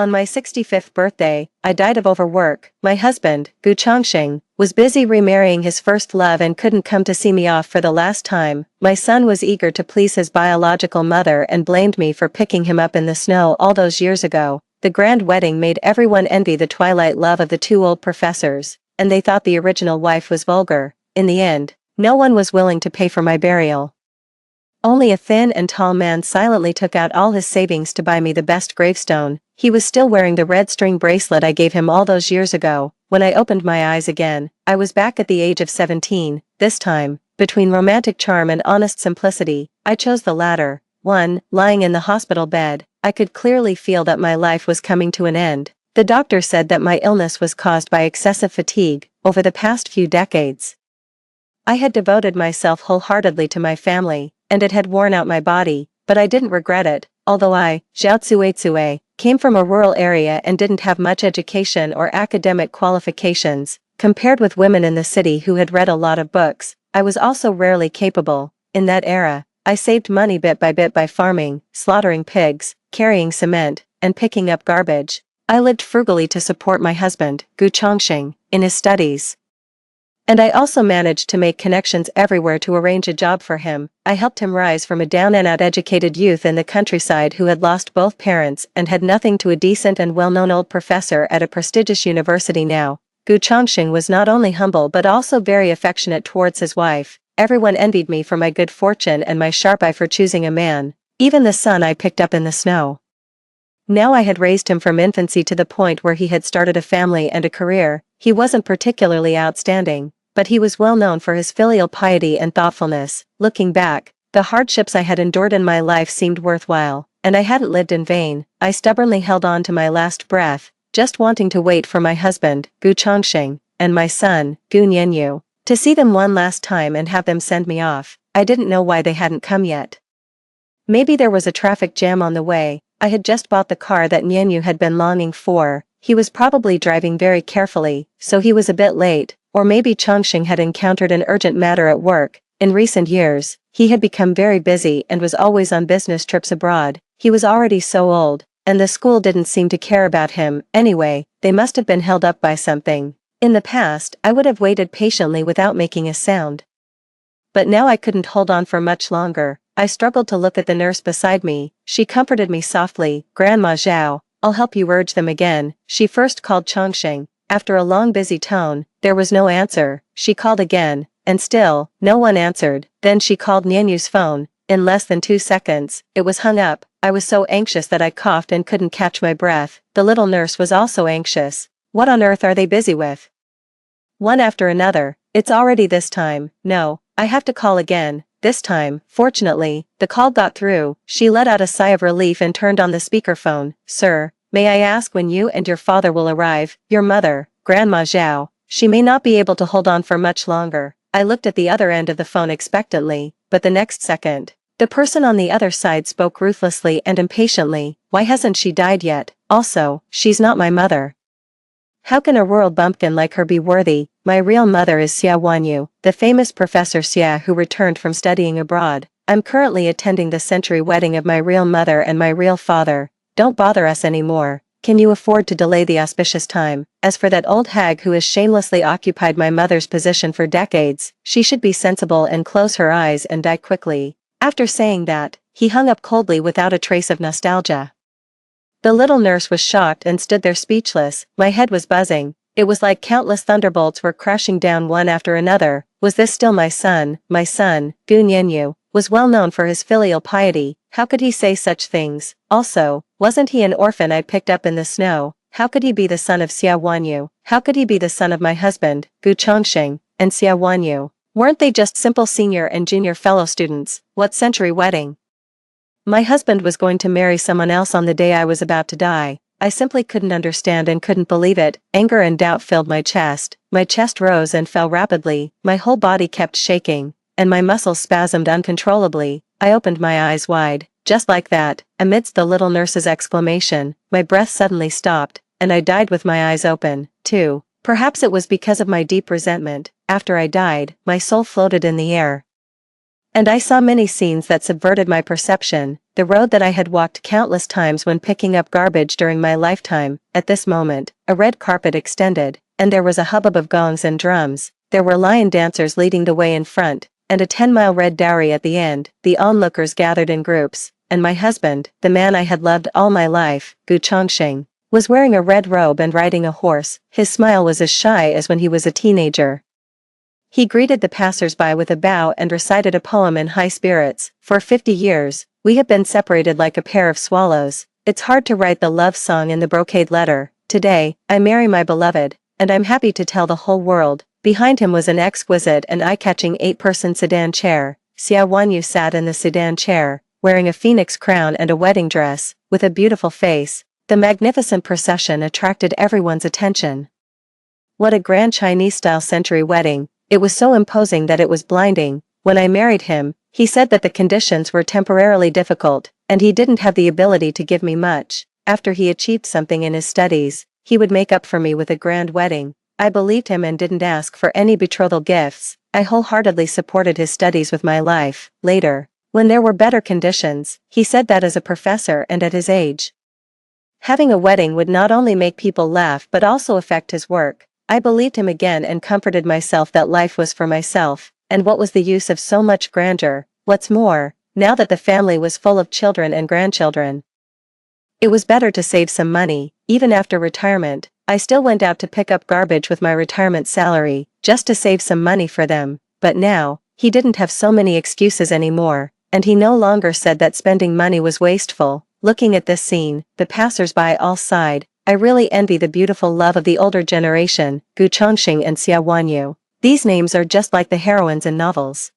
On my 65th birthday, I died of overwork. My husband, Gu Chongqing, was busy remarrying his first love and couldn't come to see me off for the last time. My son was eager to please his biological mother and blamed me for picking him up in the snow all those years ago. The grand wedding made everyone envy the twilight love of the two old professors, and they thought the original wife was vulgar. In the end, no one was willing to pay for my burial. Only a thin and tall man silently took out all his savings to buy me the best gravestone. He was still wearing the red string bracelet I gave him all those years ago. When I opened my eyes again, I was back at the age of 17, this time, between romantic charm and honest simplicity. I chose the latter. Lying in the hospital bed, I could clearly feel that my life was coming to an end. The doctor said that my illness was caused by excessive fatigue over the past few decades. I had devoted myself wholeheartedly to my family, and it had worn out my body, but I didn't regret it. Although I, Zhao Tsuei, came from a rural area and didn't have much education or academic qualifications, compared with women in the city who had read a lot of books, I was also rarely capable. In that era, I saved money bit by farming, slaughtering pigs, carrying cement, and picking up garbage. I lived frugally to support my husband, Gu Chongqing, in his studies. And I also managed to make connections everywhere to arrange a job for him. I helped him rise from a down-and-out educated youth in the countryside who had lost both parents and had nothing to a decent and well-known old professor at a prestigious university now. Gu Chongqing was not only humble but also very affectionate towards his wife. Everyone envied me for my good fortune and my sharp eye for choosing a man, even the son I picked up in the snow. Now I had raised him from infancy to the point where he had started a family and a career. He wasn't particularly outstanding, but he was well known for his filial piety and thoughtfulness. Looking back, the hardships I had endured in my life seemed worthwhile, and I hadn't lived in vain. I stubbornly held on to my last breath, just wanting to wait for my husband, Gu Chongqing, and my son, Gu Nianyu, to see them one last time and have them send me off. I didn't know why they hadn't come yet. Maybe there was a traffic jam on the way. I had just bought the car that Nianyu had been longing for. He was probably driving very carefully, so he was a bit late, or maybe Chongqing had encountered an urgent matter at work. In recent years, he had become very busy and was always on business trips abroad. He was already so old, and the school didn't seem to care about him. Anyway, they must have been held up by something. In the past, I would have waited patiently without making a sound. But now I couldn't hold on for much longer. I struggled to look at the nurse beside me. She comforted me softly. "Grandma Zhao, I'll help you urge them again." She first called Chongqing. After a long busy tone, there was no answer. She called again, and still, no one answered. Then she called Nianyu's phone. In less than 2 seconds, it was hung up. I was so anxious that I coughed and couldn't catch my breath. The little nurse was also anxious. What on earth are they busy with? One after another. It's already this time. No, I have to call again. This time, fortunately, the call got through. She let out a sigh of relief and turned on the speakerphone. "Sir, may I ask when you and your father will arrive? Your mother, Grandma Zhao. She may not be able to hold on for much longer." I looked at the other end of the phone expectantly, but the next second, the person on the other side spoke ruthlessly and impatiently. "Why hasn't she died yet? Also, she's not my mother. How can a rural bumpkin like her be worthy? My real mother is Xia Wanyu, the famous Professor Xia who returned from studying abroad. I'm currently attending the century wedding of my real mother and my real father. Don't bother us anymore. Can you afford to delay the auspicious time? As for that old hag who has shamelessly occupied my mother's position for decades, she should be sensible and close her eyes and die quickly." After saying that, he hung up coldly without a trace of nostalgia. The little nurse was shocked and stood there speechless. My head was buzzing. It was like countless thunderbolts were crashing down one after another. Was this still my son? My son, Gu Nianyu, was well known for his filial piety. How could he say such things? Also, wasn't he an orphan I picked up in the snow? How could he be the son of Xia Wanyu? How could he be the son of my husband, Gu Chongqing, and Xia Wanyu? Weren't they just simple senior and junior fellow students? What century wedding? My husband was going to marry someone else on the day I was about to die. I simply couldn't understand and couldn't believe it. Anger and doubt filled my chest. My chest rose and fell rapidly. My whole body kept shaking, and my muscles spasmed uncontrollably. I opened my eyes wide. Just like that, amidst the little nurse's exclamation, my breath suddenly stopped, and I died with my eyes open, too. Perhaps it was because of my deep resentment. After I died, my soul floated in the air. And I saw many scenes that subverted my perception, the road that I had walked countless times when picking up garbage during my lifetime. At this moment, a red carpet extended, and there was a hubbub of gongs and drums. There were lion dancers leading the way in front, and a 10-mile red dowry at the end. The onlookers gathered in groups, and my husband, the man I had loved all my life, Gu Chongqing, was wearing a red robe and riding a horse. His smile was as shy as when he was a teenager. He greeted the passers-by with a bow and recited a poem in high spirits. For 50 years, we have been separated like a pair of swallows. It's hard to write the love song in the brocade letter. Today, I marry my beloved, and I'm happy to tell the whole world. Behind him was an exquisite and eye-catching 8-person sedan chair. Xia Wanyu sat in the sedan chair, wearing a phoenix crown and a wedding dress, with a beautiful face. The magnificent procession attracted everyone's attention. What a grand Chinese-style century wedding. It was so imposing that it was blinding. When I married him, he said that the conditions were temporarily difficult, and he didn't have the ability to give me much. After he achieved something in his studies, he would make up for me with a grand wedding. I believed him and didn't ask for any betrothal gifts. I wholeheartedly supported his studies with my life. Later, when there were better conditions, he said that as a professor and at his age, having a wedding would not only make people laugh but also affect his work. I believed him again and comforted myself that life was for myself, and what was the use of so much grandeur? What's more, now that the family was full of children and grandchildren, it was better to save some money. Even after retirement, I still went out to pick up garbage with my retirement salary, just to save some money for them. But now, he didn't have so many excuses anymore, and he no longer said that spending money was wasteful. Looking at this scene, the passers-by all sighed. I really envy the beautiful love of the older generation, Gu Chongqing and Xia Wanyu. These names are just like the heroines in novels.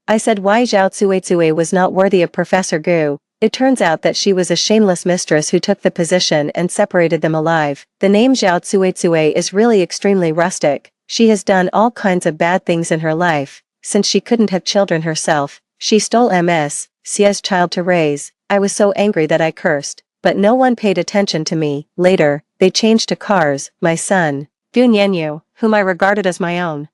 I said why Zhao Cuizue was not worthy of Professor Gu. It turns out that she was a shameless mistress who took the position and separated them alive. The name Zhao Cuizue is really extremely rustic. She has done all kinds of bad things in her life. Since she couldn't have children herself, she stole Ms. Xia's child to raise. I was so angry that I cursed. But no one paid attention to me. Later, they changed to cars. My son, Gu Nianyu, whom I regarded as my own,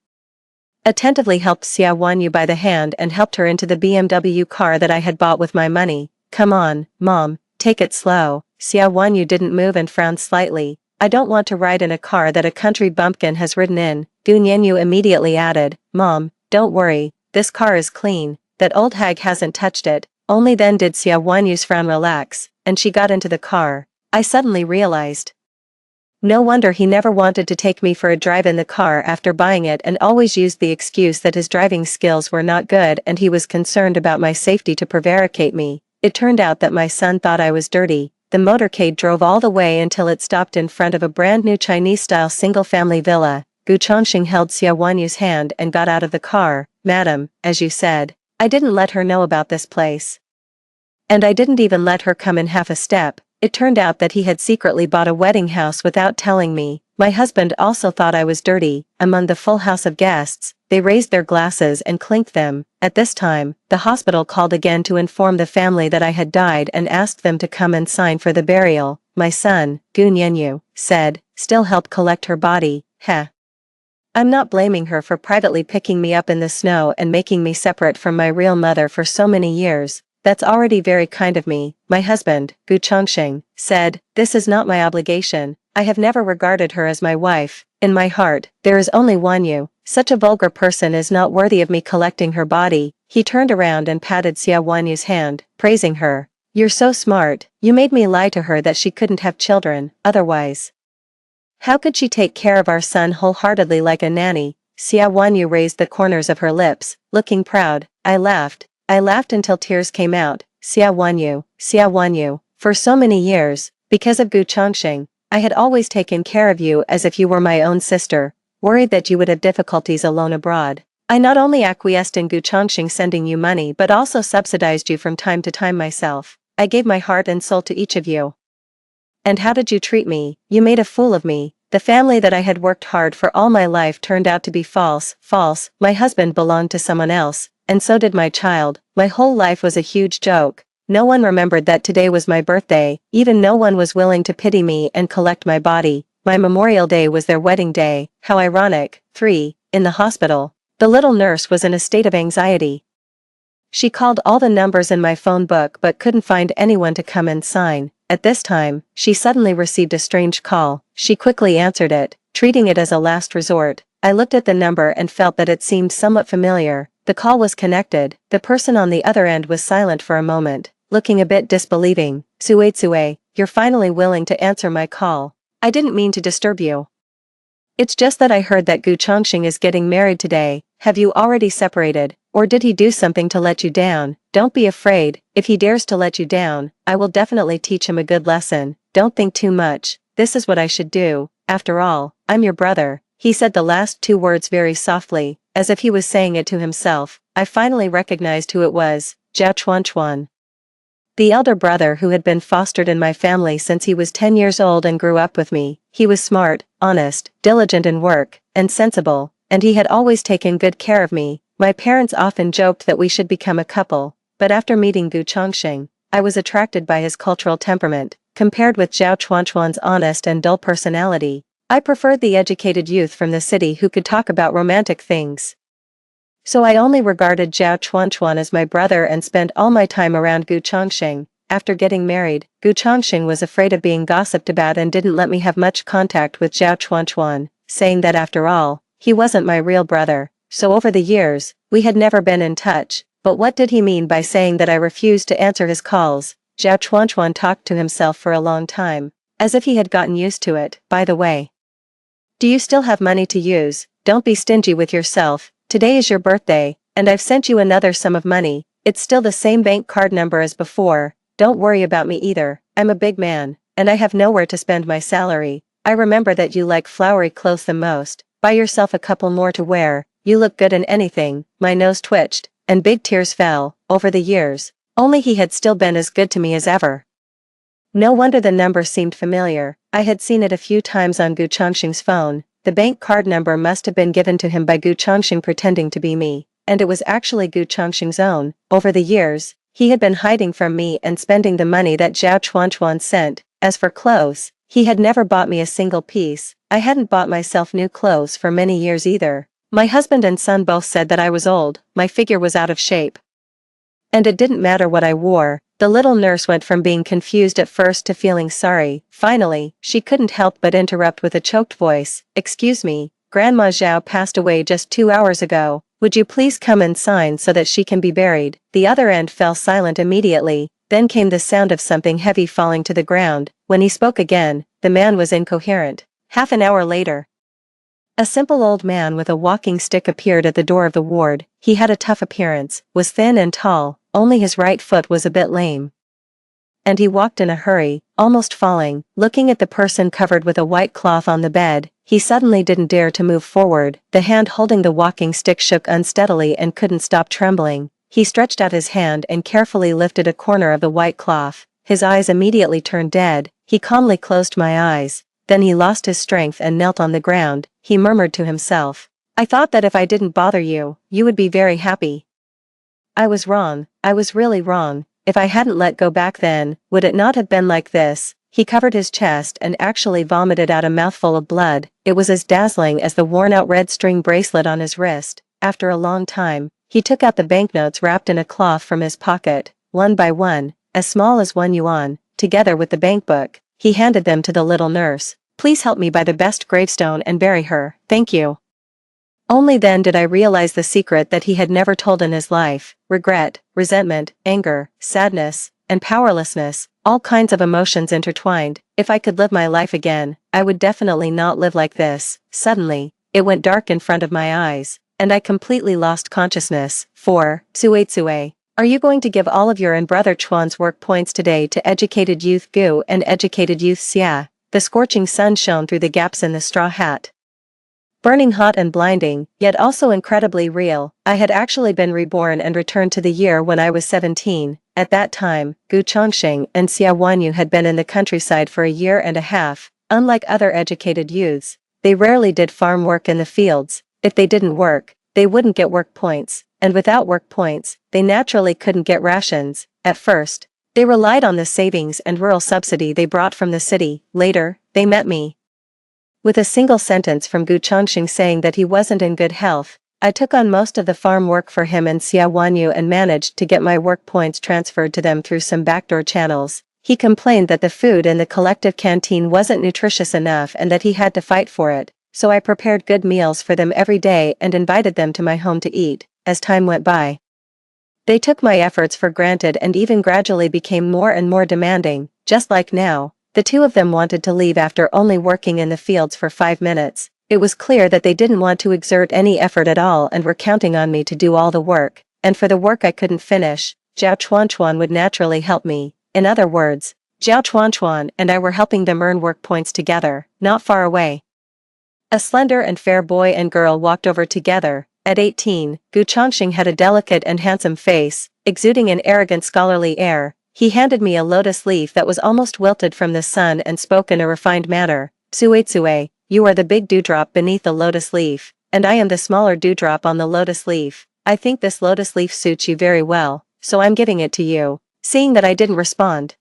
attentively helped Xia Wanyu by the hand and helped her into the BMW car that I had bought with my money. Come on, Mom, take it slow. Xia Wanyu didn't move and frowned slightly. I don't want to ride in a car that a country bumpkin has ridden in. Gu Nianyu immediately added, Mom, don't worry, this car is clean. That old hag hasn't touched it. Only then did Xia Wanyu's frown relax, and she got into the car. I suddenly realized, no wonder he never wanted to take me for a drive in the car after buying it and always used the excuse that his driving skills were not good and he was concerned about my safety to prevaricate me. It turned out that my son thought I was dirty. The motorcade drove all the way until it stopped in front of a brand new Chinese-style single-family villa. Gu Chongqing held Xia Wanyu's hand and got out of the car. Madam, as you said, I didn't let her know about this place. And I didn't even let her come in half a step. It turned out that he had secretly bought a wedding house without telling me. My husband also thought I was dirty. Among the full house of guests, they raised their glasses and clinked them. At this time, the hospital called again to inform the family that I had died and asked them to come and sign for the burial. My son, Gu Nianyu, said, still helped collect her body. Heh. I'm not blaming her for privately picking me up in the snow and making me separate from my real mother for so many years. That's already very kind of me. My husband, Gu Chongqing, said, this is not my obligation. I have never regarded her as my wife. In my heart, there is only Wanyu. Such a vulgar person is not worthy of me collecting her body. He turned around and patted Xia Wanyu's hand, praising her. You're so smart. You made me lie to her that she couldn't have children, otherwise. How could she take care of our son wholeheartedly like a nanny? Xia Wanyu raised the corners of her lips, looking proud. I laughed until tears came out. Xia Wanyu, for so many years, because of Gu Chongqing, I had always taken care of you as if you were my own sister, worried that you would have difficulties alone abroad. I not only acquiesced in Gu Chongqing sending you money but also subsidized you from time to time myself. I gave my heart and soul to each of you. And how did you treat me? You made a fool of me. The family that I had worked hard for all my life turned out to be false. My husband belonged to someone else, and so did my child. My whole life was a huge joke. No one remembered that today was my birthday, even no one was willing to pity me and collect my body. My memorial day was their wedding day. How ironic. 3. In the hospital, the little nurse was in a state of anxiety. She called all the numbers in my phone book but couldn't find anyone to come and sign. At this time, she suddenly received a strange call. She quickly answered it, treating it as a last resort. I looked at the number and felt that it seemed somewhat familiar. The call was connected. The person on the other end was silent for a moment, looking a bit disbelieving. Suetsue, you're finally willing to answer my call. I didn't mean to disturb you. It's just that I heard that Gu Chongqing is getting married today. Have you already separated, or did he do something to let you down? Don't be afraid. If he dares to let you down, I will definitely teach him a good lesson. Don't think too much. This is what I should do. After all, I'm your brother. He said the last two words very softly, as if he was saying it to himself. I finally recognized who it was, Zhao Chuanchuan. The elder brother who had been fostered in my family since he was 10 years old and grew up with me. He was smart, honest, diligent in work, and sensible, and he had always taken good care of me. My parents often joked that we should become a couple, but after meeting Gu Chongqing, I was attracted by his cultural temperament. Compared with Zhao Chuanchuan's honest and dull personality, I preferred the educated youth from the city who could talk about romantic things. So I only regarded Zhao Chuanchuan as my brother and spent all my time around Gu Chongqing. After getting married, Gu Chongqing was afraid of being gossiped about and didn't let me have much contact with Zhao Chuanchuan, saying that after all, he wasn't my real brother. So over the years, we had never been in touch. But what did he mean by saying that I refused to answer his calls? Zhao Chuanchuan talked to himself for a long time, as if he had gotten used to it. By the way, do you still have money to use? Don't be stingy with yourself. Today is your birthday, and I've sent you another sum of money. It's still the same bank card number as before. Don't worry about me either. I'm a big man, and I have nowhere to spend my salary. I remember that you like flowery clothes the most. Buy yourself a couple more to wear. You look good in anything. My nose twitched, and big tears fell. Over the years, only he had still been as good to me as ever. No wonder the number seemed familiar. I had seen it a few times on Gu Chongqing's phone. The bank card number must have been given to him by Gu Chongqing pretending to be me, and it was actually Gu Chongqing's own. Over the years, he had been hiding from me and spending the money that Zhao Chuanchuan sent. As for clothes, he had never bought me a single piece. I hadn't bought myself new clothes for many years either. My husband and son both said that I was old, my figure was out of shape. And it didn't matter what I wore. The little nurse went from being confused at first to feeling sorry. Finally, she couldn't help but interrupt with a choked voice. Excuse me, Grandma Zhao passed away just 2 hours ago. Would you please come and sign so that she can be buried? The other end fell silent immediately. Then came the sound of something heavy falling to the ground. When he spoke again, the man was incoherent. Half an hour later, a simple old man with a walking stick appeared at the door of the ward. He had a tough appearance, was thin and tall, only his right foot was a bit lame. And he walked in a hurry, almost falling. Looking at the person covered with a white cloth on the bed, he suddenly didn't dare to move forward. The hand holding the walking stick shook unsteadily and couldn't stop trembling. He stretched out his hand and carefully lifted a corner of the white cloth. His eyes immediately turned dead. He calmly closed my eyes. Then he lost his strength and knelt on the ground. He murmured to himself, I thought that if I didn't bother you, you would be very happy. I was wrong. I was really wrong. If I hadn't let go back then, would it not have been like this? He covered his chest and actually vomited out a mouthful of blood. It was as dazzling as the worn-out red string bracelet on his wrist. After a long time, he took out the banknotes wrapped in a cloth from his pocket. One by one, as small as 1 yuan, together with the bankbook, he handed them to the little nurse. Please help me buy the best gravestone and bury her. Thank you. Only then did I realize the secret that he had never told in his life. Regret, resentment, anger, sadness, and powerlessness, all kinds of emotions intertwined. If I could live my life again, I would definitely not live like this. Suddenly, it went dark in front of my eyes, and I completely lost consciousness. 4. Suetsue. Are you going to give all of your and Brother Chuan's work points today to educated youth Gu and educated youth Xia? The scorching sun shone through the gaps in the straw hat. Burning hot and blinding, yet also incredibly real. I had actually been reborn and returned to the year when I was 17. At that time, Gu Chongqing and Xia Wanyu had been in the countryside for a year and a half. Unlike other educated youths, they rarely did farm work in the fields. If they didn't work, they wouldn't get work points, and without work points, they naturally couldn't get rations. At first, they relied on the savings and rural subsidy they brought from the city. Later, they met me. With a single sentence from Gu Chongqing saying that he wasn't in good health, I took on most of the farm work for him and Xia Wanyu and managed to get my work points transferred to them through some backdoor channels. He complained that the food in the collective canteen wasn't nutritious enough and that he had to fight for it, so I prepared good meals for them every day and invited them to my home to eat. As time went by, they took my efforts for granted and even gradually became more and more demanding. Just like now, the two of them wanted to leave after only working in the fields for 5 minutes. It was clear that they didn't want to exert any effort at all and were counting on me to do all the work, and for the work I couldn't finish, Zhao Chuanchuan would naturally help me. In other words, Zhao Chuanchuan and I were helping them earn work points together, not far away. A slender and fair boy and girl walked over together. At 18, Gu Chongqing had a delicate and handsome face, exuding an arrogant scholarly air. He handed me a lotus leaf that was almost wilted from the sun and spoke in a refined manner. Tsue, you are the big dewdrop beneath the lotus leaf, and I am the smaller dewdrop on the lotus leaf. I think this lotus leaf suits you very well, so I'm giving it to you. Seeing that I didn't respond,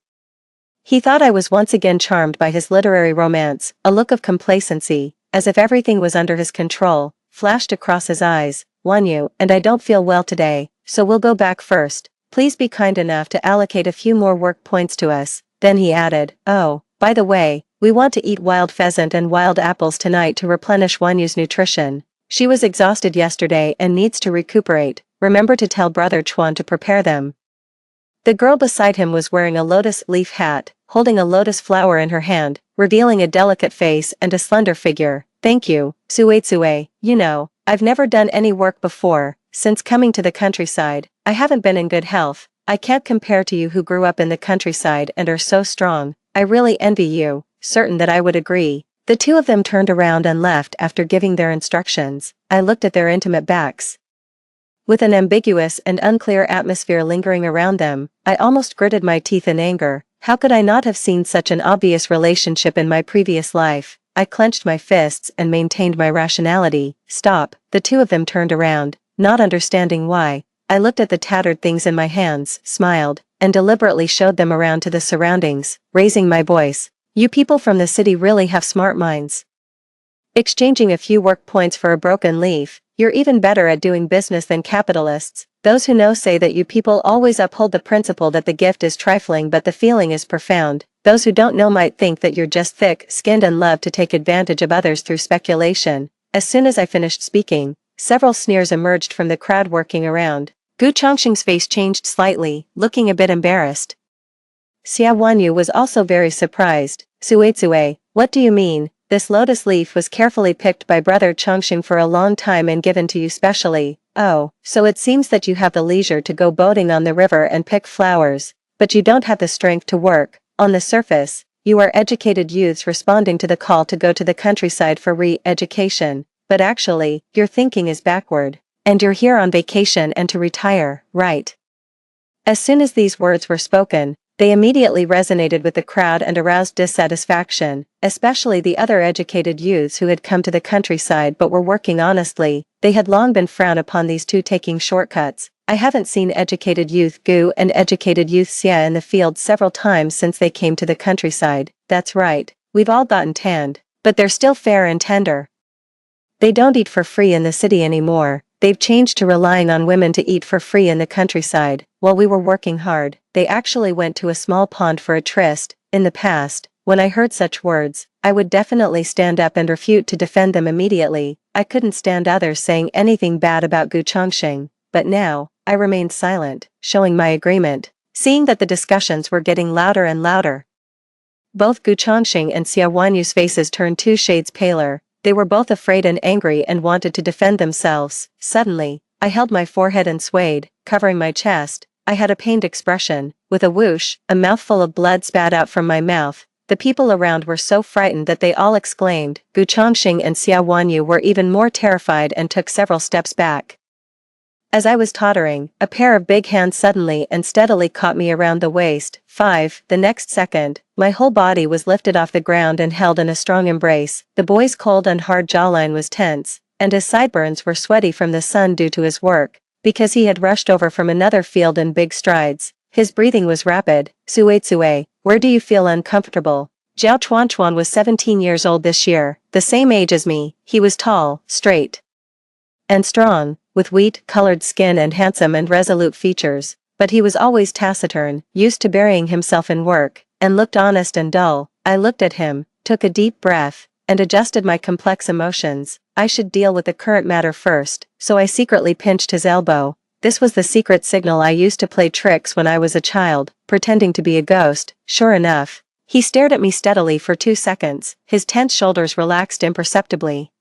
he thought I was once again charmed by his literary romance. A look of complacency, as if everything was under his control, flashed across his eyes. Wanyu and I don't feel well today, so we'll go back first. Please be kind enough to allocate a few more work points to us. Then he added, oh, by the way, we want to eat wild pheasant and wild apples tonight to replenish Wanyu's nutrition. She was exhausted yesterday and needs to recuperate. Remember to tell Brother Chuan to prepare them. The girl beside him was wearing a lotus leaf hat, holding a lotus flower in her hand, revealing a delicate face and a slender figure. Thank you, Tsue. You know, I've never done any work before. Since coming to the countryside, I haven't been in good health. I can't compare to you who grew up in the countryside and are so strong. I really envy you. Certain that I would agree. The two of them turned around and left after giving their instructions. I looked at their intimate backs. With an ambiguous and unclear atmosphere lingering around them, I almost gritted my teeth in anger. How could I not have seen such an obvious relationship in my previous life? I clenched my fists and maintained my rationality. Stop. The two of them turned around, not understanding why. I looked at the tattered things in my hands, smiled, and deliberately showed them around to the surroundings, raising my voice. You people from the city really have smart minds. Exchanging a few work points for a broken leaf, you're even better at doing business than capitalists. Those who know say that you people always uphold the principle that the gift is trifling but the feeling is profound. Those who don't know might think that you're just thick-skinned and love to take advantage of others through speculation. As soon as I finished speaking, several sneers emerged from the crowd working around. Gu Chongqing's face changed slightly, looking a bit embarrassed. Xia Wanyu was also very surprised. Tsue, what do you mean? This lotus leaf was carefully picked by Brother Chongqing for a long time and given to you specially. Oh, so it seems that you have the leisure to go boating on the river and pick flowers, but you don't have the strength to work. On the surface, you are educated youths responding to the call to go to the countryside for re-education, but actually, your thinking is backward. And you're here on vacation and to retire, right? As soon as these words were spoken, they immediately resonated with the crowd and aroused dissatisfaction, especially the other educated youths who had come to the countryside but were working honestly. They had long been frowned upon these two taking shortcuts. I haven't seen educated youth Gu and educated youth Xia in the field several times since they came to the countryside. That's right, we've all gotten tanned, but they're still fair and tender. They don't eat for free in the city anymore. They've changed to relying on women to eat for free in the countryside. While we were working hard, they actually went to a small pond for a tryst. In the past, when I heard such words, I would definitely stand up and refute to defend them immediately. I couldn't stand others saying anything bad about Gu Chongqing, but now, I remained silent, showing my agreement. Seeing that the discussions were getting louder and louder, both Gu Chongqing and Xia Wanyu's faces turned 2 shades paler. They were both afraid and angry and wanted to defend themselves. Suddenly, I held my forehead and swayed, covering my chest. I had a pained expression. With a whoosh, a mouthful of blood spat out from my mouth. The people around were so frightened that they all exclaimed. Gu Chongqing and Xia Wanyu were even more terrified and took several steps back. As I was tottering, a pair of big hands suddenly and steadily caught me around the waist. 5. The next second, my whole body was lifted off the ground and held in a strong embrace. The boy's cold and hard jawline was tense, and his sideburns were sweaty from the sun due to his work, because he had rushed over from another field in big strides. His breathing was rapid. Tsue, where do you feel uncomfortable? Zhao Chuanchuan was 17 years old this year, the same age as me. He was tall, straight, and strong, with wheat-colored skin and handsome and resolute features, but he was always taciturn, used to burying himself in work, and looked honest and dull. I looked at him, took a deep breath, and adjusted my complex emotions. I should deal with the current matter first, so I secretly pinched his elbow. This was the secret signal I used to play tricks when I was a child, pretending to be a ghost. Sure enough, he stared at me steadily for 2 seconds, his tense shoulders relaxed imperceptibly.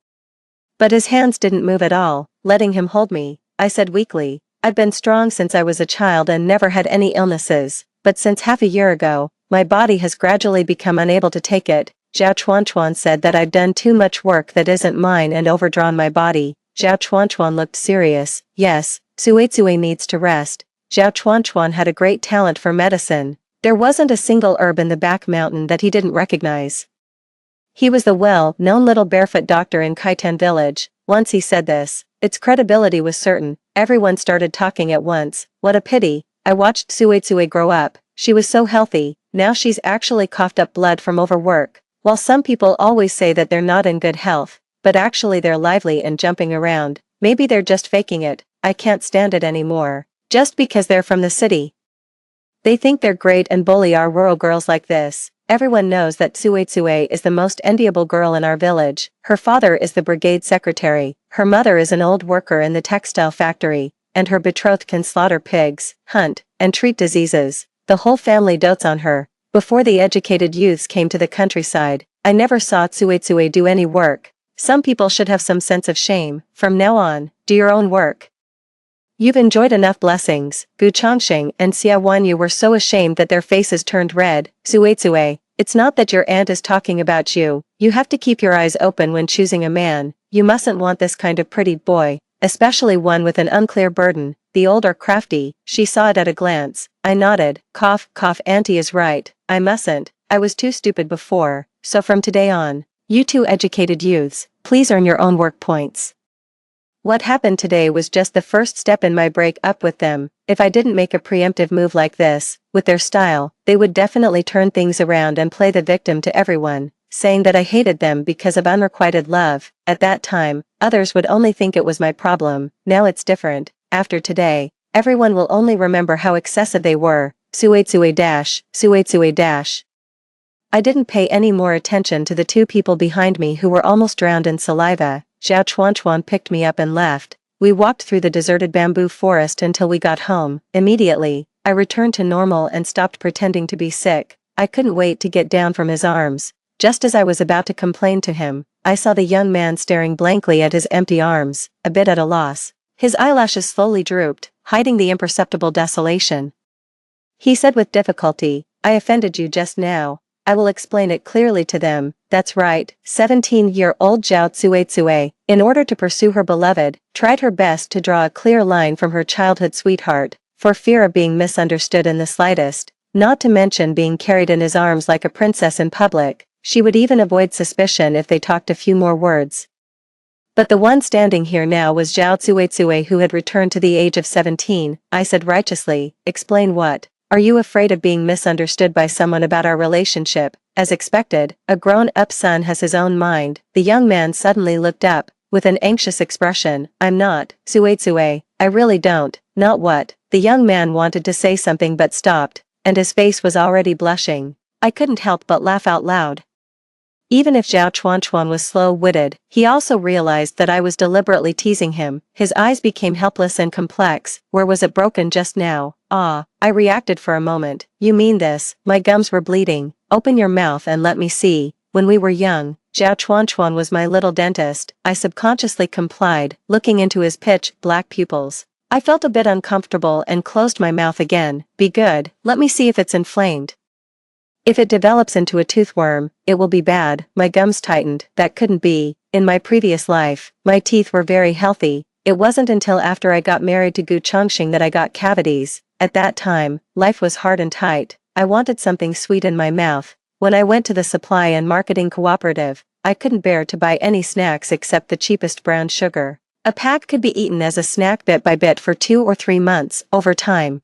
But his hands didn't move at all, letting him hold me. I said weakly, I've been strong since I was a child and never had any illnesses, but since half a year ago, my body has gradually become unable to take it. Zhao Chuanchuan said that I've done too much work that isn't mine and overdrawn my body. Zhao Chuanchuan looked serious. Yes, Suizue needs to rest. Zhao Chuanchuan had a great talent for medicine. There wasn't a single herb in the back mountain that he didn't recognize. He was the well-known little barefoot doctor in Kaitan village. Once he said this, its credibility was certain. Everyone started talking at once. What a pity. I watched Suizue grow up. She was so healthy. Now she's actually coughed up blood from overwork. While some people always say that they're not in good health, but actually they're lively and jumping around, maybe they're just faking it. I can't stand it anymore. Just because they're from the city. They think they're great and bully our rural girls like this. Everyone knows that Suizue is the most enviable girl in our village. Her father is the brigade secretary, her mother is an old worker in the textile factory, and her betrothed can slaughter pigs, hunt, and treat diseases. The whole family dotes on her. Before the educated youths came to the countryside, I never saw Suizue do any work. Some people should have some sense of shame. From now on, do your own work. You've enjoyed enough blessings. Gu Chongqing and Xia Wanyu were so ashamed that their faces turned red. Suizue, it's not that your aunt is talking about you. You have to keep your eyes open when choosing a man. You mustn't want this kind of pretty boy, especially one with an unclear burden. The old are crafty. She saw it at a glance. I nodded. Cough, cough. Auntie is right. I mustn't. I was too stupid before. So from today on, you two educated youths, please earn your own work points. What happened today was just the first step in my break up with them. If I didn't make a preemptive move like this, with their style, they would definitely turn things around and play the victim to everyone, saying that I hated them because of unrequited love. At that time, others would only think it was my problem. Now it's different. After today, everyone will only remember how excessive they were. Suizue dash, Suizue dash. I didn't pay any more attention to the two people behind me who were almost drowned in saliva. Zhao Chuanchuan picked me up and left. We walked through the deserted bamboo forest until we got home. Immediately, I returned to normal and stopped pretending to be sick. I couldn't wait to get down from his arms. Just as I was about to complain to him, I saw the young man staring blankly at his empty arms, a bit at a loss. His eyelashes slowly drooped, hiding the imperceptible desolation. He said with difficulty, I offended you just now. I will explain it clearly to them. That's right, 17-year-old Zhao Suizue, in order to pursue her beloved, tried her best to draw a clear line from her childhood sweetheart, for fear of being misunderstood in the slightest, not to mention being carried in his arms like a princess in public. She would even avoid suspicion if they talked a few more words. But the one standing here now was Zhao Suizue, who had returned to the age of 17. I said righteously, explain what? Are you afraid of being misunderstood by someone about our relationship? As expected, a grown-up son has his own mind. The young man suddenly looked up, with an anxious expression. I'm not, Suizue, I really don't. Not what? The young man wanted to say something but stopped, and his face was already blushing. I couldn't help but laugh out loud. Even if Zhao Chuanchuan was slow-witted, he also realized that I was deliberately teasing him. His eyes became helpless and complex. Where was it broken just now? Ah, I reacted for a moment. You mean this? My gums were bleeding. Open your mouth and let me see. When we were young, Zhao Chuanchuan was my little dentist. I subconsciously complied, looking into his pitch-black pupils. I felt a bit uncomfortable and closed my mouth again. Be good, let me see if it's inflamed. If it develops into a toothworm, it will be bad. My gums tightened. That couldn't be. In my previous life, my teeth were very healthy. It wasn't until after I got married to Gu Chongqing that I got cavities. At that time, life was hard and tight. I wanted something sweet in my mouth. When I went to the supply and marketing cooperative, I couldn't bear to buy any snacks except the cheapest brown sugar. A pack could be eaten as a snack bit by bit for 2 or 3 months. Over time,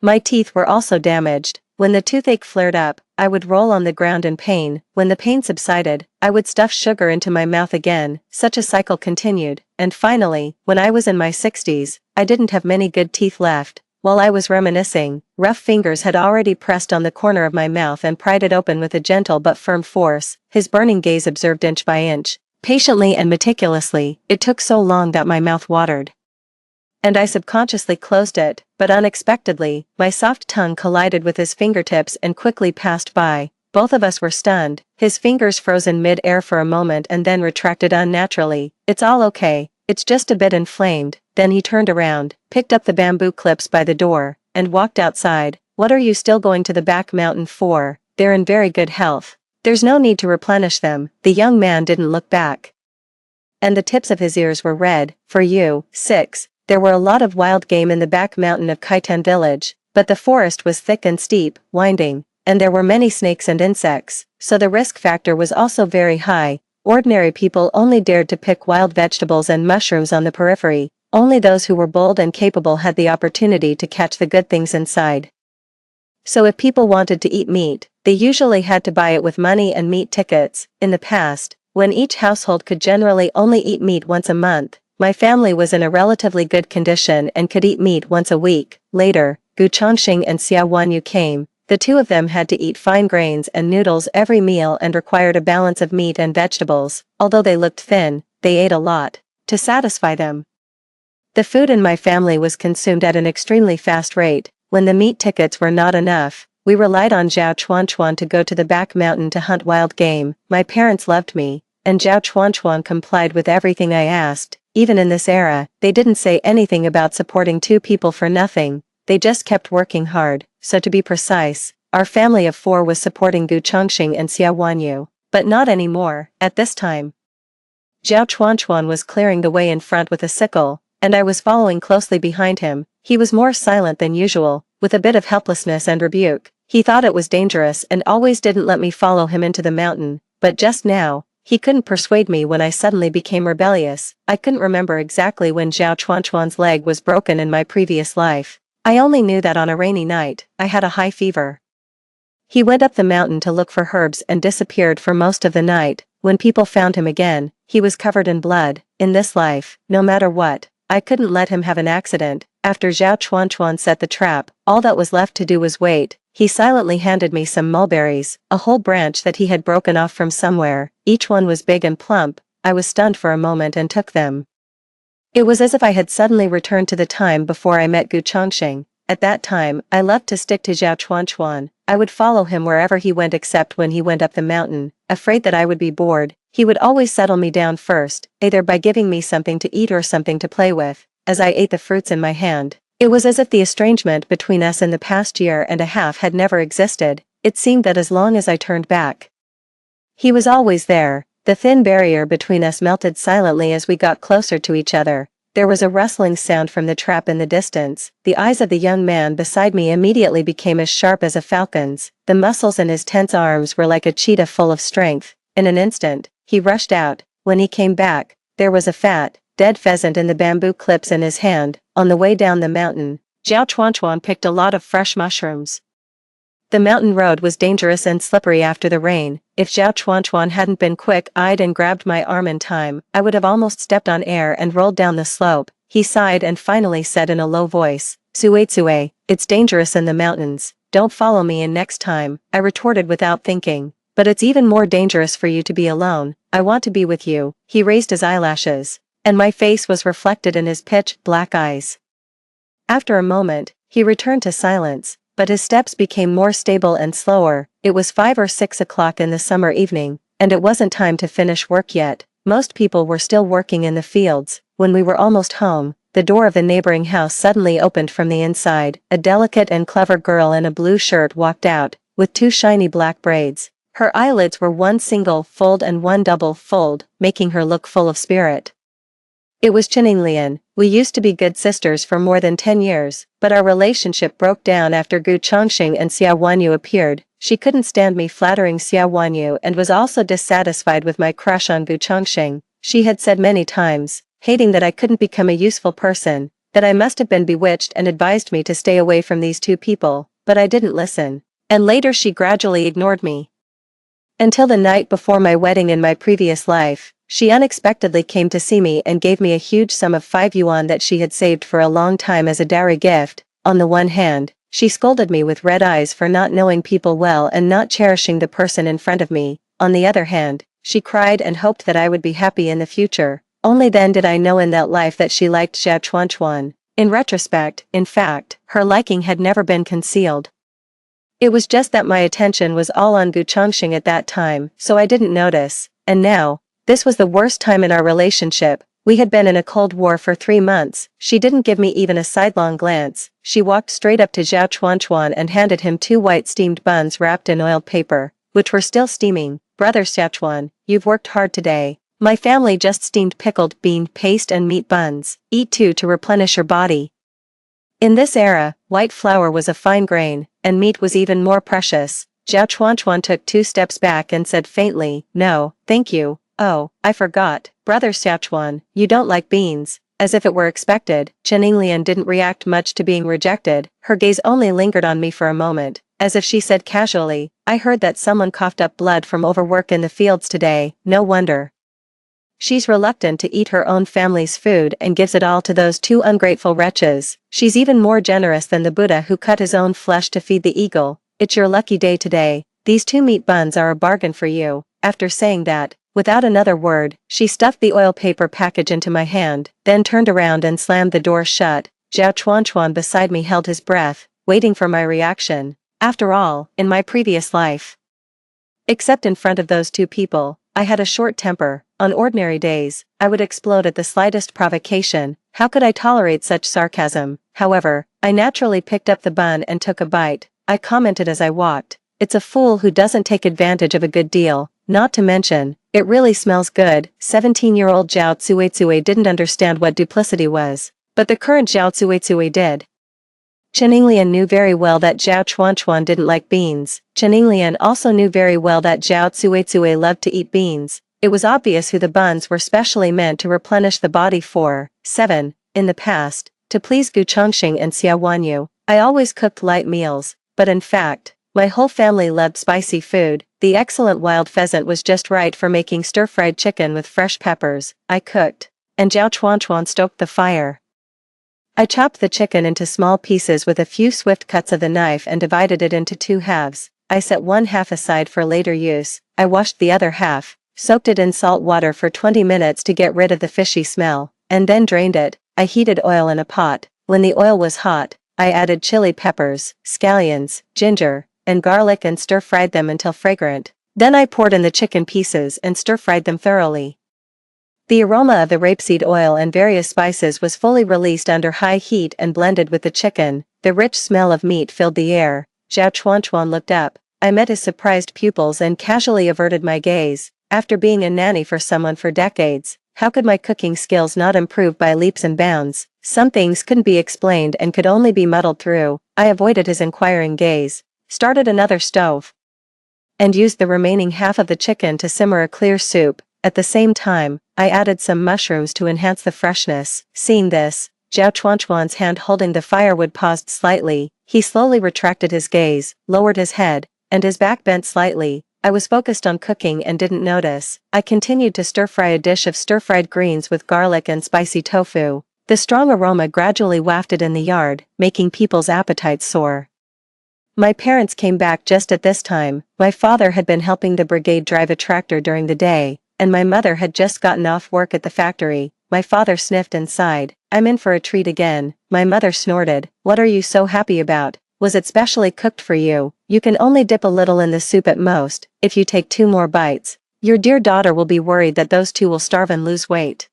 my teeth were also damaged. When the toothache flared up, I would roll on the ground in pain. When the pain subsided, I would stuff sugar into my mouth again. Such a cycle continued, and finally, when I was in my 60s, I didn't have many good teeth left. While I was reminiscing, rough fingers had already pressed on the corner of my mouth and pried it open with a gentle but firm force. His burning gaze observed inch by inch. Patiently and meticulously, it took so long that my mouth watered. And I subconsciously closed it, but unexpectedly, my soft tongue collided with his fingertips and quickly passed by. Both of us were stunned. His fingers froze in mid-air for a moment and then retracted unnaturally. "It's all okay. It's just a bit inflamed." Then he turned around, picked up the bamboo clips by the door, and walked outside. "What are you still going to the back mountain for? They're in very good health. There's no need to replenish them." The young man didn't look back. And the tips of his ears were red. "For you." 6. There were a lot of wild game in the back mountain of Kaitan village, but the forest was thick and steep, winding, and there were many snakes and insects, so the risk factor was also very high. Ordinary people only dared to pick wild vegetables and mushrooms on the periphery. Only those who were bold and capable had the opportunity to catch the good things inside. So if people wanted to eat meat, they usually had to buy it with money and meat tickets. In the past, when each household could generally only eat meat once a month, my family was in a relatively good condition and could eat meat once a week. Later, Gu Chongqing and Xia Wanyu came. The two of them had to eat fine grains and noodles every meal and required a balance of meat and vegetables. Although they looked thin, they ate a lot to satisfy them. The food in my family was consumed at an extremely fast rate. When the meat tickets were not enough, we relied on Zhao Chuanchuan to go to the back mountain to hunt wild game. My parents loved me, and Zhao Chuanchuan complied with everything I asked. Even in this era, they didn't say anything about supporting two people for nothing. They just kept working hard. So to be precise, our family of 4 was supporting Gu Chongqing and Xia Wanyu, but not anymore. At this time, Zhao Chuanchuan was clearing the way in front with a sickle, and I was following closely behind him. He was more silent than usual, with a bit of helplessness and rebuke. He thought it was dangerous and always didn't let me follow him into the mountain, but just now, he couldn't persuade me when I suddenly became rebellious. I couldn't remember exactly when Zhao Chuanchuan's leg was broken in my previous life. I only knew that on a rainy night, I had a high fever. He went up the mountain to look for herbs and disappeared for most of the night. When people found him again, he was covered in blood. In this life, no matter what, I couldn't let him have an accident. After Zhao Chuanchuan set the trap, all that was left to do was wait. He silently handed me some mulberries, a whole branch that he had broken off from somewhere. Each one was big and plump. I was stunned for a moment and took them. It was as if I had suddenly returned to the time before I met Gu Chongqing. At that time, I loved to stick to Zhao Chuanchuan. I would follow him wherever he went except when he went up the mountain. Afraid that I would be bored, he would always settle me down first, either by giving me something to eat or something to play with. As I ate the fruits in my hand, it was as if the estrangement between us in the past year and a half had never existed. It seemed that as long as I turned back, he was always there. The thin barrier between us melted silently as we got closer to each other. There was a rustling sound from the trap in the distance. The eyes of the young man beside me immediately became as sharp as a falcon's. The muscles in his tense arms were like a cheetah full of strength. In an instant, he rushed out. When he came back, there was a fat, dead pheasant in the bamboo clips in his hand. On the way down the mountain, Zhao Chuanchuan picked a lot of fresh mushrooms. The mountain road was dangerous and slippery after the rain. If Zhao Chuanchuan hadn't been quick-eyed and grabbed my arm in time, I would have almost stepped on air and rolled down the slope. He sighed and finally said in a low voice, "Sui, it's dangerous in the mountains. Don't follow me in next time." I retorted without thinking, "But it's even more dangerous for you to be alone. I want to be with you." He raised his eyelashes, and my face was reflected in his pitch-black eyes. After a moment, he returned to silence, but his steps became more stable and slower. It was 5 or 6 o'clock in the summer evening, and it wasn't time to finish work yet. Most people were still working in the fields. When we were almost home, the door of the neighboring house suddenly opened from the inside. A delicate and clever girl in a blue shirt walked out, with 2 shiny black braids. Her eyelids were one single fold and one double fold, making her look full of spirit. It was Chinning Lian. We used to be good sisters for more than 10 years, but our relationship broke down after Gu Chongqing and Xia Wanyu appeared. She couldn't stand me flattering Xia Wanyu and was also dissatisfied with my crush on Gu Chongqing. She had said many times, hating that I couldn't become a useful person, that I must have been bewitched and advised me to stay away from these two people, but I didn't listen. and later she gradually ignored me. Until the night before my wedding in my previous life, she unexpectedly came to see me and gave me a huge sum of 5 yuan that she had saved for a long time as a dowry gift. On the one hand, she scolded me with red eyes for not knowing people well and not cherishing the person in front of me. On the other hand, she cried and hoped that I would be happy in the future. Only then did I know in that life that she liked Zhao Chuanchuan. In retrospect, in fact, her liking had never been concealed. It was just that my attention was all on Gu Chongqing at that time, so I didn't notice. And now, this was the worst time in our relationship. We had been in a cold war for 3 months. She didn't give me even a sidelong glance. She walked straight up to Zhao Chuanchuan and handed him 2 white steamed buns wrapped in oiled paper, which were still steaming. Brother Xiaochuan, you've worked hard today. My family just steamed pickled bean paste and meat buns. Eat 2 to replenish your body. In this era, white flour was a fine grain, and meat was even more precious. Zhao Chuanchuan took 2 steps back and said faintly, "No, thank you." "Oh, I forgot. Brother Xiaochuan, you don't like beans." As if it were expected, Chen Yinglian didn't react much to being rejected. Her gaze only lingered on me for a moment, as if she said casually, "I heard that someone coughed up blood from overwork in the fields today. No wonder. She's reluctant to eat her own family's food and gives it all to those 2 ungrateful wretches. She's even more generous than the Buddha who cut his own flesh to feed the eagle. It's your lucky day today. These 2 meat buns are a bargain for you." After saying that, without another word, she stuffed the oil paper package into my hand, then turned around and slammed the door shut. Zhao Chuanchuan beside me held his breath, waiting for my reaction. After all, in my previous life, except in front of those 2 people, I had a short temper. On ordinary days, I would explode at the slightest provocation. How could I tolerate such sarcasm? However, I naturally picked up the bun and took a bite. I commented as I walked, "It's a fool who doesn't take advantage of a good deal. Not to mention, it really smells good." 17-year-old Zhao Cuizui didn't understand what duplicity was, but the current Zhao Cuizui did. Chen Yinglian knew very well that Zhao Chuanchuan didn't like beans. Chen Yinglian also knew very well that Zhao Cuizui loved to eat beans. It was obvious who the buns were specially meant to replenish the body for. 7. In the past, to please Gu Chongqing and Xia Wanyu, I always cooked light meals, but in fact, my whole family loved spicy food. The excellent wild pheasant was just right for making stir-fried chicken with fresh peppers. I cooked, and Zhao Chuanchuan stoked the fire. I chopped the chicken into small pieces with a few swift cuts of the knife and divided it into 2 halves. I set 1 half aside for later use. I washed the other half, soaked it in salt water for 20 minutes to get rid of the fishy smell, and then drained it. I heated oil in a pot. When the oil was hot, I added chili peppers, scallions, ginger, and garlic and stir-fried them until fragrant. Then I poured in the chicken pieces and stir-fried them thoroughly. The aroma of the rapeseed oil and various spices was fully released under high heat and blended with the chicken. The rich smell of meat filled the air. Zhao Chuanchuan looked up. I met his surprised pupils and casually averted my gaze. After being a nanny for someone for decades, how could my cooking skills not improve by leaps and bounds? Some things couldn't be explained and could only be muddled through. I avoided his inquiring gaze, started another stove, and used the remaining half of the chicken to simmer a clear soup. At the same time, I added some mushrooms to enhance the freshness. Seeing this, Zhao Chuanchuan's hand holding the firewood paused slightly. He slowly retracted his gaze, lowered his head, and his back bent slightly. I was focused on cooking and didn't notice. I continued to stir-fry a dish of stir-fried greens with garlic and spicy tofu. The strong aroma gradually wafted in the yard, making people's appetites soar. My parents came back just at this time. My father had been helping the brigade drive a tractor during the day, and my mother had just gotten off work at the factory. My father sniffed and sighed. "I'm in for a treat again." My mother snorted. "What are you so happy about? Was it specially cooked for you? You can only dip a little in the soup at most. If you take 2 more bites, your dear daughter will be worried that those 2 will starve and lose weight."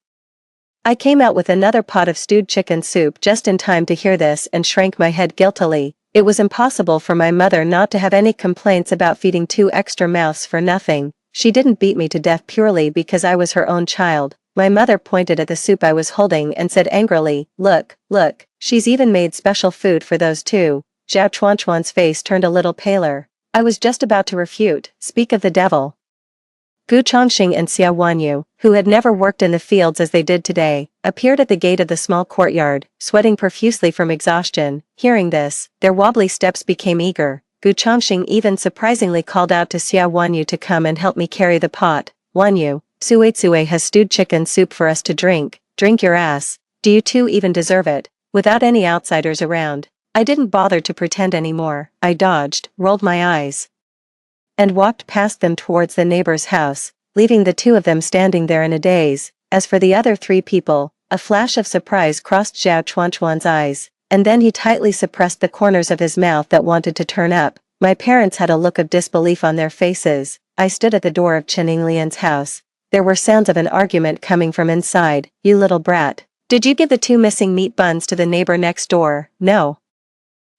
I came out with another pot of stewed chicken soup just in time to hear this and shrank my head guiltily. It was impossible for my mother not to have any complaints about feeding 2 extra mouths for nothing. She didn't beat me to death purely because I was her own child. My mother pointed at the soup I was holding and said angrily, "Look, look, she's even made special food for those 2. Zhao Chuanchuan's face turned a little paler. I was just about to refute. Speak of the devil. Gu Chongqing and Xia Wanyu, who had never worked in the fields as they did today, appeared at the gate of the small courtyard, sweating profusely from exhaustion. Hearing this, their wobbly steps became eager. Gu Chongqing even surprisingly called out to Xia Wanyu to come and help me carry the pot. Wanyu, Suetsue has stewed chicken soup for us to drink. Drink your ass. Do you two even deserve it? Without any outsiders around. I didn't bother to pretend anymore. I dodged, rolled my eyes, and walked past them towards the neighbor's house, leaving the two of them standing there in a daze. As for the other three people, a flash of surprise crossed Zhao Chuanchuan's eyes, and then he tightly suppressed the corners of his mouth that wanted to turn up. My parents had a look of disbelief on their faces. I stood at the door of Chen Yinglian's house. There were sounds of an argument coming from inside. You little brat. Did you give the two missing meat buns to the neighbor next door? No.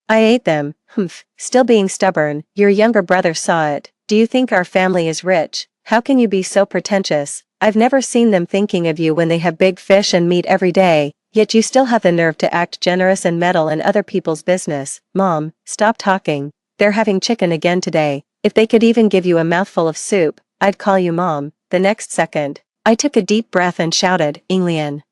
I ate them. Humph. Still being stubborn. Your younger brother saw it. Do you think our family is rich? How can you be so pretentious? I've never seen them thinking of you when they have big fish and meat every day, yet you still have the nerve to act generous and meddle in other people's business. Mom, stop talking. They're having chicken again today. If they could even give you a mouthful of soup, I'd call you Mom. The next second, I took a deep breath and shouted, Yinglian,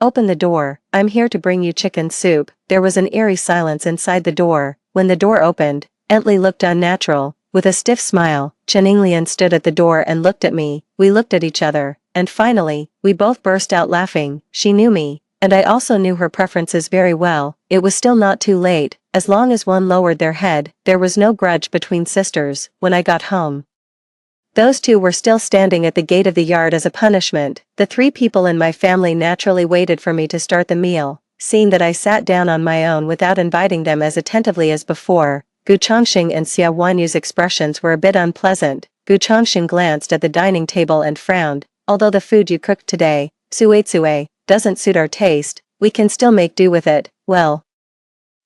open the door. I'm here to bring you chicken soup. There was an eerie silence inside the door. When the door opened, Entley looked unnatural. With a stiff smile, Chen Yinglian stood at the door and looked at me. We looked at each other, and finally, we both burst out laughing. She knew me, and I also knew her preferences very well. It was still not too late. As long as one lowered their head, there was no grudge between sisters. When I got home, those two were still standing at the gate of the yard as a punishment. The three people in my family naturally waited for me to start the meal. Seeing that I sat down on my own without inviting them as attentively as before, Gu Chongqing and Xia Wanyu's expressions were a bit unpleasant. Gu Chongqing glanced at the dining table and frowned. Although the food you cooked today, Suetsue, doesn't suit our taste, we can still make do with it. Well,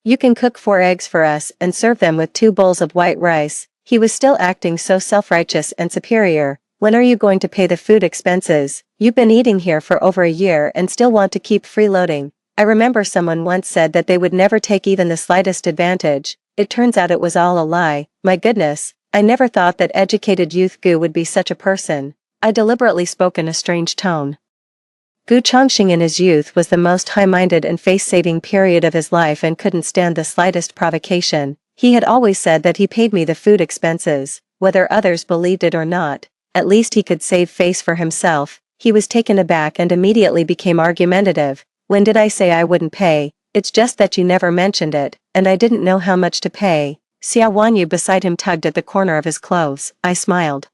you can cook 4 eggs for us and serve them with 2 bowls of white rice. He was still acting so self-righteous and superior. When are you going to pay the food expenses? You've been eating here for over a year and still want to keep freeloading. I remember someone once said that they would never take even the slightest advantage. It turns out it was all a lie. My goodness, I never thought that educated youth Gu would be such a person. I deliberately spoke in a strange tone. Gu Chongqing in his youth was the most high-minded and face-saving period of his life and couldn't stand the slightest provocation. He had always said that he paid me the food expenses, whether others believed it or not. At least he could save face for himself. He was taken aback and immediately became argumentative. When did I say I wouldn't pay? It's just that you never mentioned it, and I didn't know how much to pay. Xia Wanyu beside him tugged at the corner of his clothes. I smiled.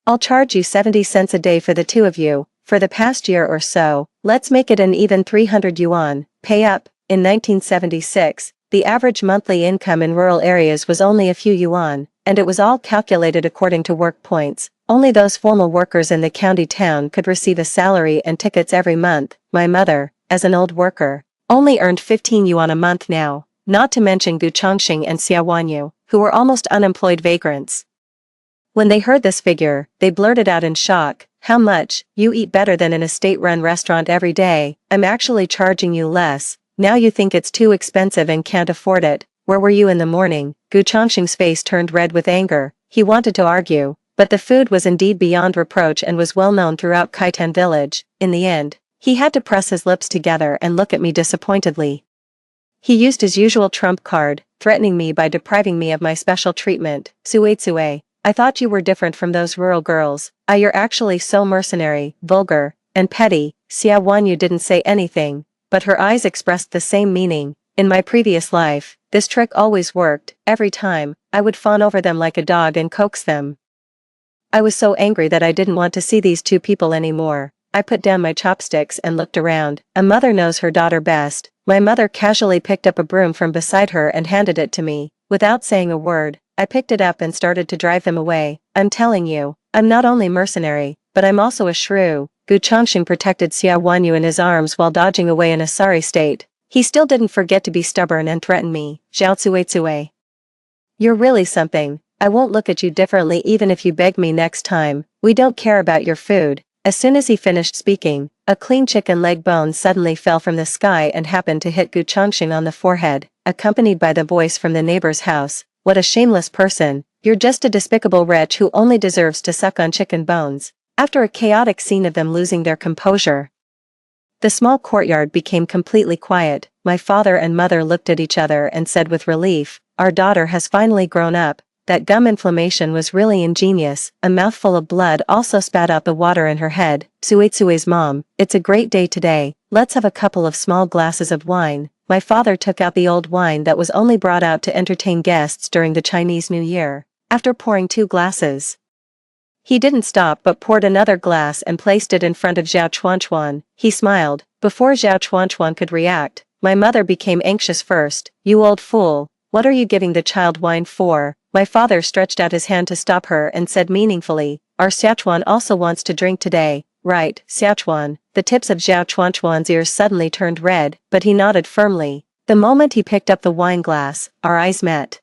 I'll charge you 70 cents a day for the two of you. For the past year or so, let's make it an even 300 yuan. Pay up. In 1976, the average monthly income in rural areas was only a few yuan, and it was all calculated according to work points. Only those formal workers in the county town could receive a salary and tickets every month. My mother, as an old worker, only earned 15 yuan a month now, not to mention Gu Chongqing and Xia Wanyu, who were almost unemployed vagrants. When they heard this figure, they blurted out in shock, "How much? You eat better than in a state-run restaurant every day. I'm actually charging you less. Now you think it's too expensive and can't afford it. Where were you in the morning?" Gu Chongqing's face turned red with anger. He wanted to argue, but the food was indeed beyond reproach and was well known throughout Kaitan village. In the end, he had to press his lips together and look at me disappointedly. He used his usual trump card, threatening me by depriving me of my special treatment. Suetsue, I thought you were different from those rural girls. You're actually so mercenary, vulgar, and petty. Xia Wanyu didn't say anything, but her eyes expressed the same meaning. In my previous life, this trick always worked. Every time, I would fawn over them like a dog and coax them. I was so angry that I didn't want to see these two people anymore. I put down my chopsticks and looked around. A mother knows her daughter best. My mother casually picked up a broom from beside her and handed it to me. Without saying a word, I picked it up and started to drive them away. I'm telling you, I'm not only mercenary, but I'm also a shrew. Gu Chongqing protected Xia Wanyu in his arms while dodging away in a sorry state. He still didn't forget to be stubborn and threaten me. Zhao Suetsue, you're really something. I won't look at you differently even if you beg me next time. We don't care about your food. As soon as he finished speaking, a clean chicken leg bone suddenly fell from the sky and happened to hit Gu Chongqing on the forehead, accompanied by the voice from the neighbor's house. What a shameless person. You're just a despicable wretch who only deserves to suck on chicken bones. After a chaotic scene of them losing their composure, the small courtyard became completely quiet. My father and mother looked at each other and said with relief, our daughter has finally grown up. That gum inflammation was really ingenious. A mouthful of blood also spat out the water in her head. Tsuetsue's mom, it's a great day today, let's have a couple of small glasses of wine. My father took out the old wine that was only brought out to entertain guests during the Chinese New Year. After pouring 2 glasses, he didn't stop but poured another glass and placed it in front of Zhao Chuanchuan. He smiled. Before Zhao Chuanchuan could react, my mother became anxious first. You old fool, what are you giving the child wine for? My father stretched out his hand to stop her and said meaningfully, our Xiaochuan also wants to drink today, right, Xiaochuan? The tips of Zhao Chuanchuan's ears suddenly turned red, but he nodded firmly. The moment he picked up the wine glass, our eyes met.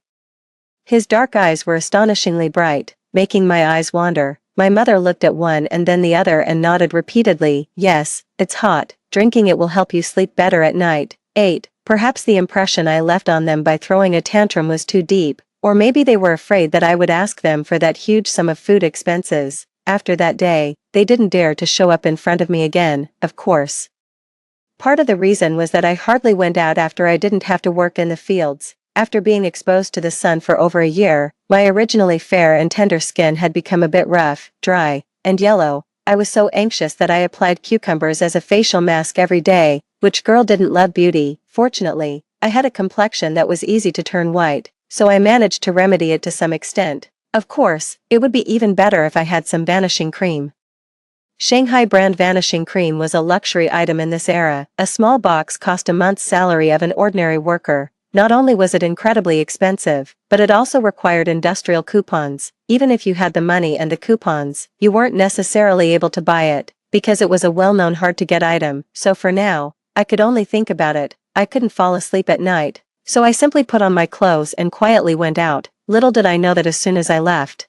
His dark eyes were astonishingly bright, making my eyes wander. My mother looked at one and then the other and nodded repeatedly. Yes, it's hot, drinking it will help you sleep better at night. 8. Perhaps the impression I left on them by throwing a tantrum was too deep, or maybe they were afraid that I would ask them for that huge sum of food expenses. After that day, they didn't dare to show up in front of me again, of course. Part of the reason was that I hardly went out after I didn't have to work in the fields. After being exposed to the sun for over a year, my originally fair and tender skin had become a bit rough, dry, and yellow. I was so anxious that I applied cucumbers as a facial mask every day. Which girl didn't love beauty? Fortunately, I had a complexion that was easy to turn white, so I managed to remedy it to some extent. Of course, it would be even better if I had some vanishing cream. Shanghai brand vanishing cream was a luxury item in this era. A small box cost a month's salary of an ordinary worker. Not only was it incredibly expensive, but it also required industrial coupons. Even if you had the money and the coupons, you weren't necessarily able to buy it, because it was a well-known hard-to-get item. So for now, I could only think about it. I couldn't fall asleep at night, so I simply put on my clothes and quietly went out. Little did I know that as soon as I left,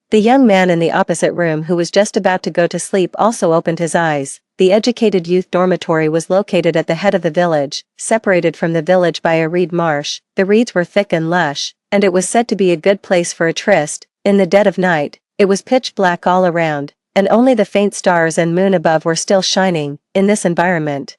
the young man in the opposite room who was just about to go to sleep also opened his eyes. The educated youth dormitory was located at the head of the village, separated from the village by a reed marsh. The reeds were thick and lush, and it was said to be a good place for a tryst. In the dead of night, it was pitch black all around, and only the faint stars and moon above were still shining. In this environment,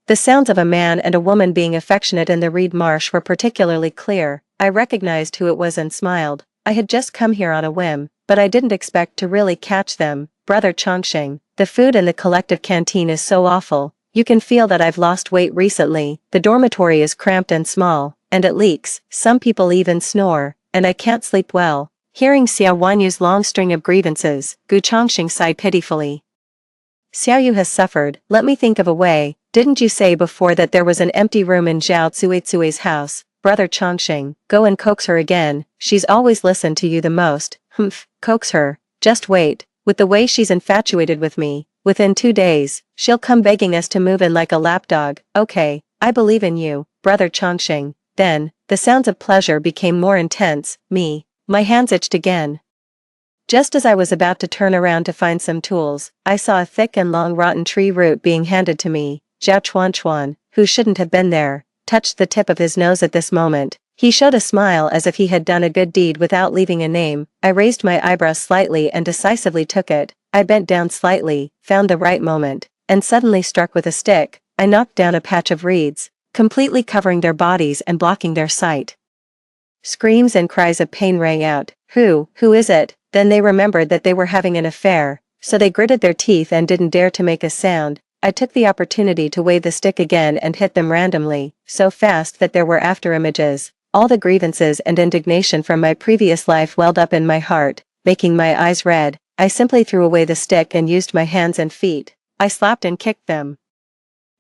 the sounds of a man and a woman being affectionate in the reed marsh were particularly clear. I recognized who it was and smiled. I had just come here on a whim, but I didn't expect to really catch them. Brother Chongqing, the food in the collective canteen is so awful. You can feel that I've lost weight recently. The dormitory is cramped and small, and it leaks. Some people even snore, and I can't sleep well. Hearing Xiao Wanyu's long string of grievances, Gu Chongqing sighed pitifully. Xiaoyu has suffered. Let me think of a way. Didn't you say before that there was an empty room in Zhao Tsuetsue's house? Brother Chongqing, go and coax her again. She's always listened to you the most. Humph, coax her. Just wait. With the way she's infatuated with me, within 2 days, she'll come begging us to move in like a lapdog. Okay, I believe in you, Brother Chongqing. Then, the sounds of pleasure became more intense. My hands itched again. Just as I was about to turn around to find some tools, I saw a thick and long rotten tree root being handed to me. Zhao Chuanchuan, who shouldn't have been there, touched the tip of his nose at this moment. He showed a smile as if he had done a good deed without leaving a name. I raised my eyebrows slightly and decisively took it. I bent down slightly, found the right moment, and suddenly struck with a stick. I knocked down a patch of reeds, completely covering their bodies and blocking their sight. Screams and cries of pain rang out. Who is it? Then they remembered that they were having an affair, so they gritted their teeth and didn't dare to make a sound. I took the opportunity to wave the stick again and hit them randomly, so fast that there were afterimages. All the grievances and indignation from my previous life welled up in my heart, making my eyes red. I simply threw away the stick and used my hands and feet. I slapped and kicked them.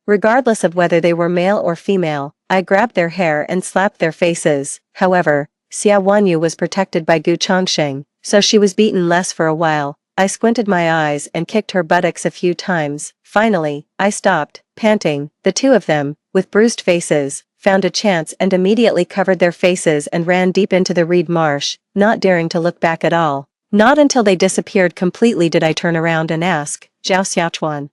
Regardless of whether they were male or female, I grabbed their hair and slapped their faces. However, Xiao Wanyu was protected by Gu Chongqing, so she was beaten less for a while. I squinted my eyes and kicked her buttocks a few times. Finally, I stopped, panting. The two of them, with bruised faces, found a chance and immediately covered their faces and ran deep into the reed marsh, not daring to look back at all. Not until they disappeared completely did I turn around and ask, Zhao Xiaochuan,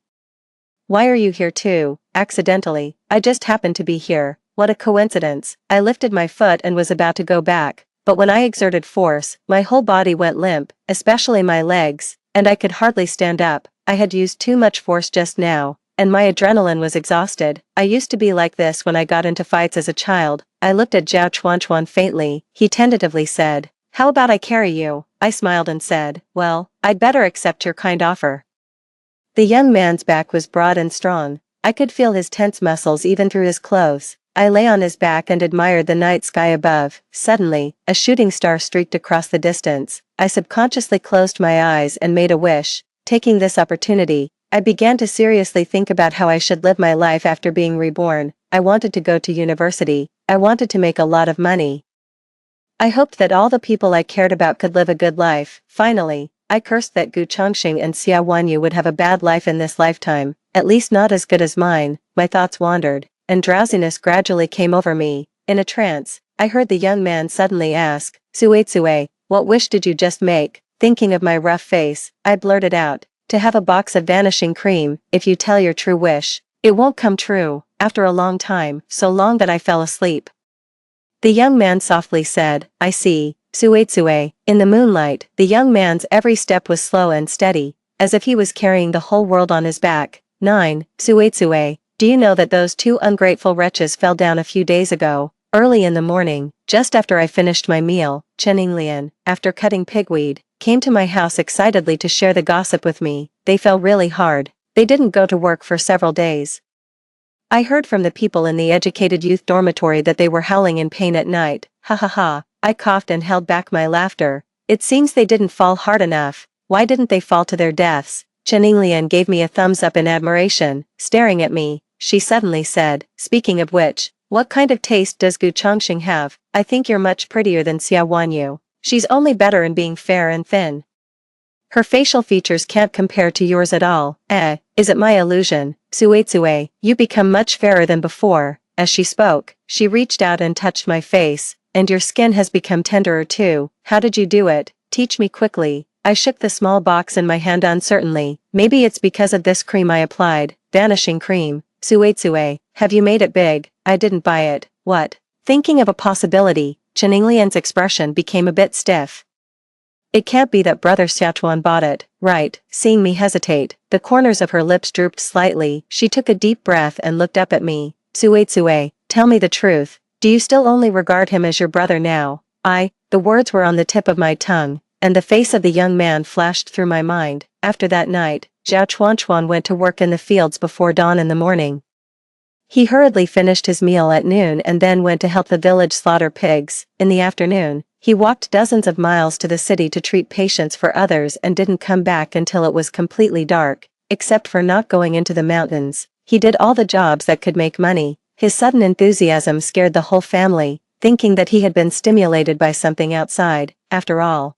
why are you here too? Accidentally, I just happened to be here. What a coincidence. I lifted my foot and was about to go back, but when I exerted force, my whole body went limp, especially my legs, and I could hardly stand up. I had used too much force just now, and my adrenaline was exhausted. I used to be like this when I got into fights as a child. I looked at Zhao Chuanchuan faintly. He tentatively said, "How about I carry you?" I smiled and said, "Well, I'd better accept your kind offer." The young man's back was broad and strong. I could feel his tense muscles even through his clothes. I lay on his back and admired the night sky above. Suddenly, a shooting star streaked across the distance. I subconsciously closed my eyes and made a wish. Taking this opportunity, I began to seriously think about how I should live my life after being reborn. I wanted to go to university. I wanted to make a lot of money. I hoped that all the people I cared about could live a good life. Finally, I cursed that Gu Chongqing and Xia Wanyu would have a bad life in this lifetime, at least not as good as mine. My thoughts wandered, and drowsiness gradually came over me. In a trance, I heard the young man suddenly ask, "Suitsue, what wish did you just make?" Thinking of my rough face, I blurted out, "To have a box of vanishing cream. If you tell your true wish, it won't come true." After a long time, so long that I fell asleep. The young man softly said, "I see, Suitsue." In the moonlight, the young man's every step was slow and steady, as if he was carrying the whole world on his back. 9. Suitsue, do you know that those two ungrateful wretches fell down a few days ago? Early in the morning, just after I finished my meal, Chen Yinglian, after cutting pigweed, came to my house excitedly to share the gossip with me. They fell really hard. They didn't go to work for several days. I heard from the people in the educated youth dormitory that they were howling in pain at night. Ha ha ha. I coughed and held back my laughter. It seems they didn't fall hard enough. Why didn't they fall to their deaths? Chen Yinglian gave me a thumbs up in admiration. Staring at me, she suddenly said, "Speaking of which, what kind of taste does Gu Chongqing have? I think you're much prettier than Xia Wanyu. She's only better in being fair and thin. Her facial features can't compare to yours at all." Is it my illusion? Suitsue, you become much fairer than before." As she spoke, she reached out and touched my face. "And your skin has become tenderer too. How did you do it? Teach me quickly." I shook the small box in my hand uncertainly. "Maybe it's because of this cream I applied. Vanishing cream. Suitsue, have you made it big?" "I didn't buy it." "What?" Thinking of a possibility, Chen Yinglian's expression became a bit stiff. "It can't be that Brother Xiaochuan bought it, right?" Seeing me hesitate, the corners of her lips drooped slightly. She took a deep breath and looked up at me. "Suitsue, tell me the truth. Do you still only regard him as your brother now?" The words were on the tip of my tongue, and the face of the young man flashed through my mind. After that night, Zhao Chuanchuan went to work in the fields before dawn in the morning. He hurriedly finished his meal at noon and then went to help the village slaughter pigs. In the afternoon, he walked dozens of miles to the city to treat patients for others and didn't come back until it was completely dark, except for not going into the mountains. He did all the jobs that could make money. His sudden enthusiasm scared the whole family, thinking that he had been stimulated by something outside. After all,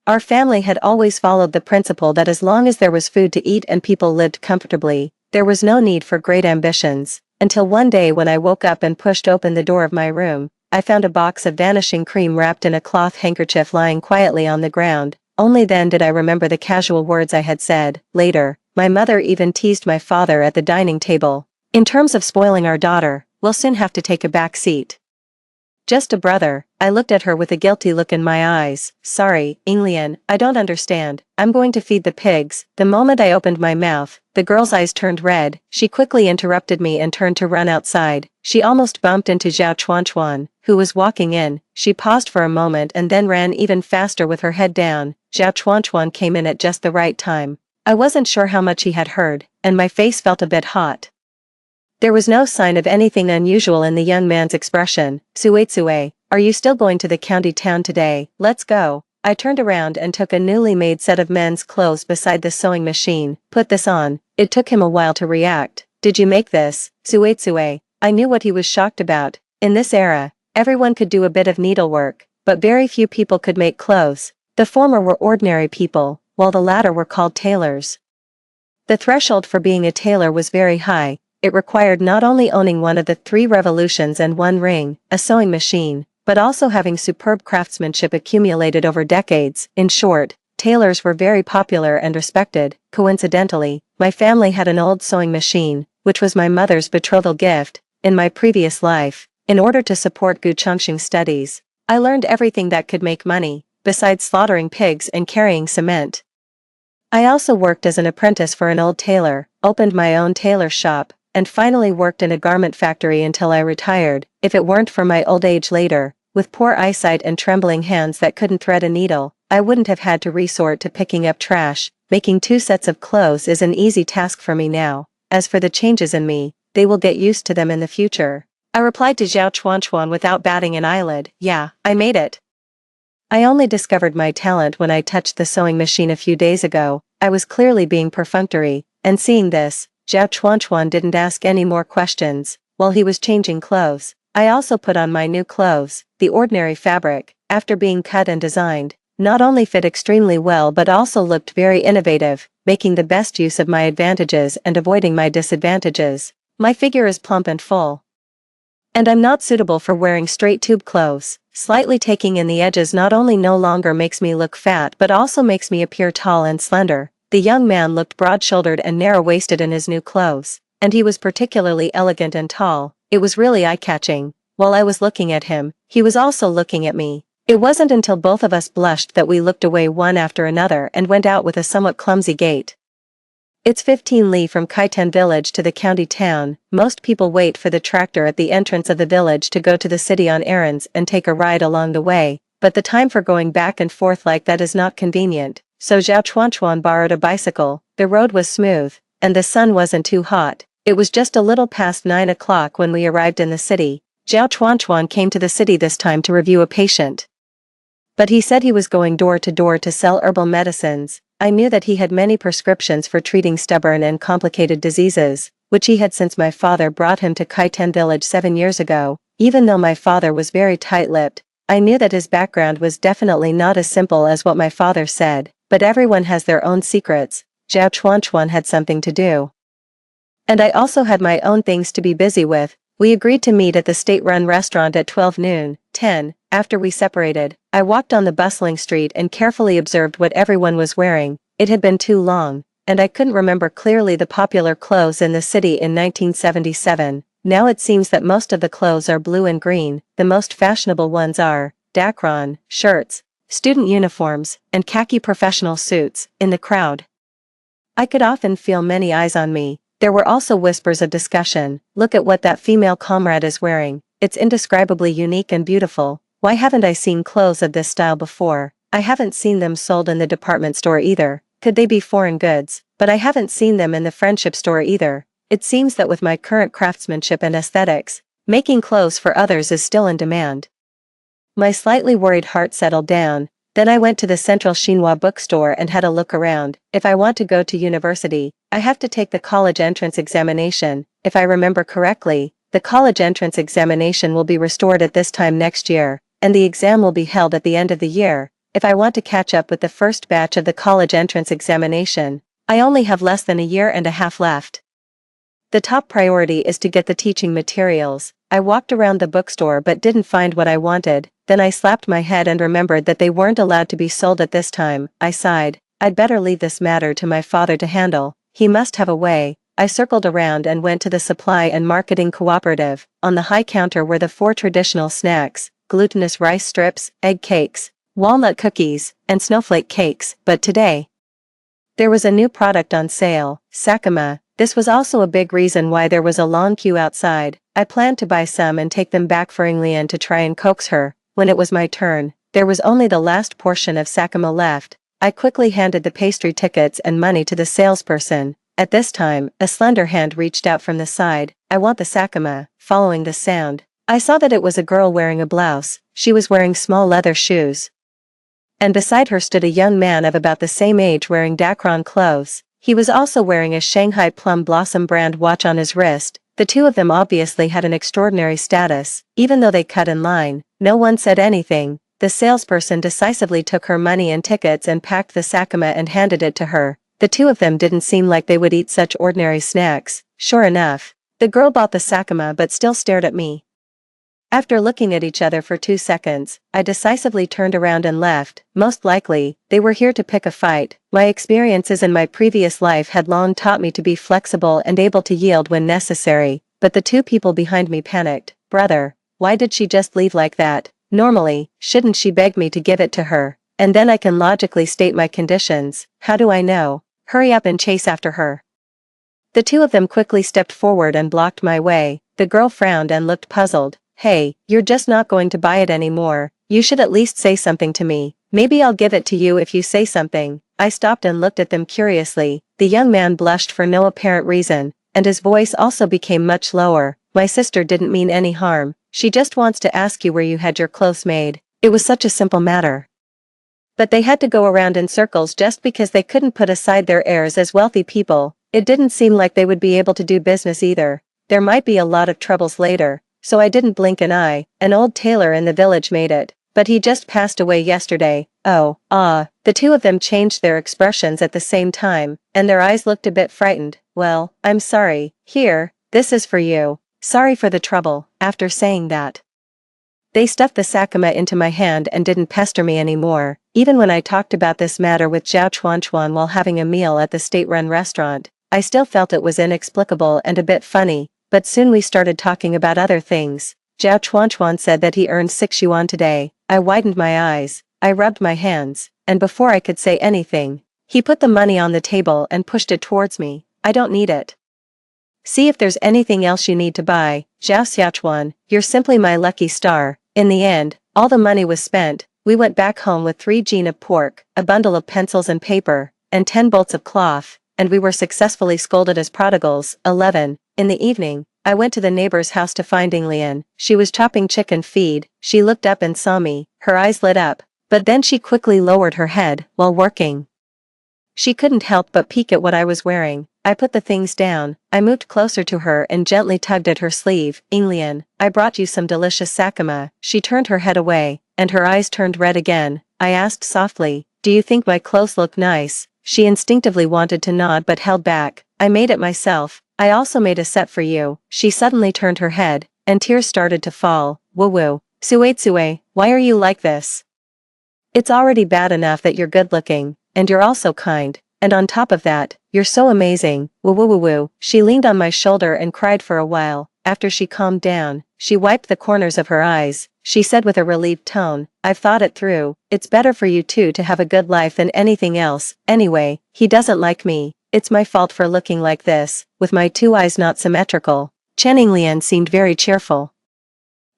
our family had always followed the principle that as long as there was food to eat and people lived comfortably, there was no need for great ambitions. Until one day when I woke up and pushed open the door of my room, I found a box of vanishing cream wrapped in a cloth handkerchief lying quietly on the ground. Only then did I remember the casual words I had said. Later, my mother even teased my father at the dining table. "In terms of spoiling our daughter, we'll soon have to take a back seat." "Just a brother." I looked at her with a guilty look in my eyes. "Sorry, Yinglian, I don't understand. I'm going to feed the pigs." The moment I opened my mouth, the girl's eyes turned red. She quickly interrupted me and turned to run outside. She almost bumped into Zhao Chuanchuan, who was walking in. She paused for a moment and then ran even faster with her head down. Zhao Chuanchuan came in at just the right time. I wasn't sure how much he had heard, and my face felt a bit hot. There was no sign of anything unusual in the young man's expression. "Suitsue, are you still going to the county town today? Let's go." I turned around and took a newly made set of men's clothes beside the sewing machine. "Put this on." It took him a while to react. "Did you make this?" "Suitsue." I knew what he was shocked about. In this era, everyone could do a bit of needlework, but very few people could make clothes. The former were ordinary people, while the latter were called tailors. The threshold for being a tailor was very high. It required not only owning one of the 3 revolutions and 1 ring, a sewing machine, but also having superb craftsmanship accumulated over decades. In short, tailors were very popular and respected. Coincidentally, my family had an old sewing machine, which was my mother's betrothal gift. In my previous life, in order to support Gu Chongqing's studies, I learned everything that could make money, besides slaughtering pigs and carrying cement. I also worked as an apprentice for an old tailor. opened my own tailor shop, and finally worked in a garment factory until I retired. If it weren't for my old age later, with poor eyesight and trembling hands that couldn't thread a needle, I wouldn't have had to resort to picking up trash. Making 2 sets of clothes is an easy task for me now. As for the changes in me, they will get used to them in the future. I replied to Zhao Chuanchuan without batting an eyelid. Yeah, I made it. I only discovered my talent when I touched the sewing machine a few days ago. I was clearly being perfunctory, and seeing this, Zhao Chuanchuan didn't ask any more questions. While he was changing clothes, I also put on my new clothes. The ordinary fabric, after being cut and designed, not only fit extremely well but also looked very innovative, making the best use of my advantages and avoiding my disadvantages. My figure is plump and full, and I'm not suitable for wearing straight tube clothes. Slightly taking in the edges not only no longer makes me look fat but also makes me appear tall and slender. The young man looked broad-shouldered and narrow-waisted in his new clothes, and he was particularly elegant and tall. It was really eye-catching. While I was looking at him, he was also looking at me. It wasn't until both of us blushed that we looked away one after another and went out with a somewhat clumsy gait. It's 15 li from Kaitan village to the county town. Most people wait for the tractor at the entrance of the village to go to the city on errands and take a ride along the way, but the time for going back and forth like that is not convenient, so Zhao Chuanchuan borrowed a bicycle. The road was smooth, and the sun wasn't too hot. It was just a little past 9 o'clock when we arrived in the city. Zhao Chuanchuan came to the city this time to review a patient, but he said he was going door to door to sell herbal medicines. I knew that he had many prescriptions for treating stubborn and complicated diseases, which he had since my father brought him to Kaitan village 7 years ago. Even though my father was very tight-lipped, I knew that his background was definitely not as simple as what my father said, but everyone has their own secrets. Zhao Chuanchuan had something to do, and I also had my own things to be busy with. We agreed to meet at the state-run restaurant at 12 noon. 10. After we separated, I walked on the bustling street and carefully observed what everyone was wearing. It had been too long, and I couldn't remember clearly the popular clothes in the city in 1977. Now it seems that most of the clothes are blue and green. The most fashionable ones are Dakron shirts, student uniforms, and khaki professional suits. In the crowd, I could often feel many eyes on me. There were also whispers of discussion. Look at what that female comrade is wearing. It's indescribably unique and beautiful. Why haven't I seen clothes of this style before? I haven't seen them sold in the department store either. Could they be foreign goods? But I haven't seen them in the friendship store either. It seems that with my current craftsmanship and aesthetics, making clothes for others is still in demand. My slightly worried heart settled down. Then I went to the Central Xinhua bookstore and had a look around. If I want to go to university, I have to take the college entrance examination. If I remember correctly, the college entrance examination will be restored at this time next year, and the exam will be held at the end of the year. If I want to catch up with the first batch of the college entrance examination, I only have less than a year and a half left. The top priority is to get the teaching materials. I walked around the bookstore but didn't find what I wanted. Then I slapped my head and remembered that they weren't allowed to be sold at this time. I sighed. I'd better leave this matter to my father to handle. He must have a way. I circled around and went to the supply and marketing cooperative. On the high counter were the 4 traditional snacks: glutinous rice strips, egg cakes, walnut cookies, and snowflake cakes. But today, there was a new product on sale, sakama. This was also a big reason why there was a long queue outside. I planned to buy some and take them back for Inglian to try and coax her. When it was my turn, there was only the last portion of sakama left. I quickly handed the pastry tickets and money to the salesperson. At this time, a slender hand reached out from the side. I want the sakama. Following the sound, I saw that it was a girl wearing a blouse. She was wearing small leather shoes, and beside her stood a young man of about the same age wearing Dakron clothes. He was also wearing a Shanghai Plum Blossom brand watch on his wrist. The two of them obviously had an extraordinary status. Even though they cut in line, no one said anything. The salesperson decisively took her money and tickets and packed the sakama and handed it to her. The two of them didn't seem like they would eat such ordinary snacks. Sure enough, the girl bought the sakama but still stared at me. After looking at each other for 2 seconds, I decisively turned around and left. Most likely, they were here to pick a fight. My experiences in my previous life had long taught me to be flexible and able to yield when necessary, but the two people behind me panicked. Brother, why did she just leave like that? Normally, shouldn't she beg me to give it to her? And then I can logically state my conditions. How do I know? Hurry up and chase after her. The two of them quickly stepped forward and blocked my way. The girl frowned and looked puzzled. Hey, you're just not going to buy it anymore. You should at least say something to me. Maybe I'll give it to you if you say something. I stopped and looked at them curiously. The young man blushed for no apparent reason, and his voice also became much lower. My sister didn't mean any harm. She just wants to ask you where you had your clothes made. It was such a simple matter. But they had to go around in circles just because they couldn't put aside their airs as wealthy people. It didn't seem like they would be able to do business either. There might be a lot of troubles later, so I didn't blink an eye. An old tailor in the village made it, but he just passed away yesterday. Oh, the two of them changed their expressions at the same time, and their eyes looked a bit frightened. Well, I'm sorry. Here, this is for you. Sorry for the trouble. After saying that, they stuffed the sakama into my hand and didn't pester me anymore. Even when I talked about this matter with Zhao Chuanchuan while having a meal at the state-run restaurant, I still felt it was inexplicable and a bit funny, but soon we started talking about other things. Zhao Chuanchuan said that he earned 6 yuan today. I widened my eyes, I rubbed my hands, and before I could say anything, he put the money on the table and pushed it towards me. I don't need it. See if there's anything else you need to buy. Zhao Xiaochuan, you're simply my lucky star. In the end, all the money was spent. We went back home with 3 jin of pork, a bundle of pencils and paper, and 10 bolts of cloth, and we were successfully scolded as prodigals. 11. In the evening, I went to the neighbor's house to find Lian. She was chopping chicken feed. She looked up and saw me. Her eyes lit up, but then she quickly lowered her head while working. She couldn't help but peek at what I was wearing. I put the things down. I moved closer to her and gently tugged at her sleeve. Lian, I brought you some delicious sakama. She turned her head away, and her eyes turned red again. I asked softly, do you think my clothes look nice? She instinctively wanted to nod but held back. I made it myself. I also made a set for you. She suddenly turned her head, and tears started to fall. Woo-woo. Suetsue, why are you like this? It's already bad enough that you're good-looking, and you're also kind, and on top of that, you're so amazing. Woo-woo-woo-woo. She leaned on my shoulder and cried for a while. After she calmed down, she wiped the corners of her eyes. She said with a relieved tone, I've thought it through. It's better for you two to have a good life than anything else. Anyway, he doesn't like me. It's my fault for looking like this, with my 2 eyes not symmetrical. Lian seemed very cheerful.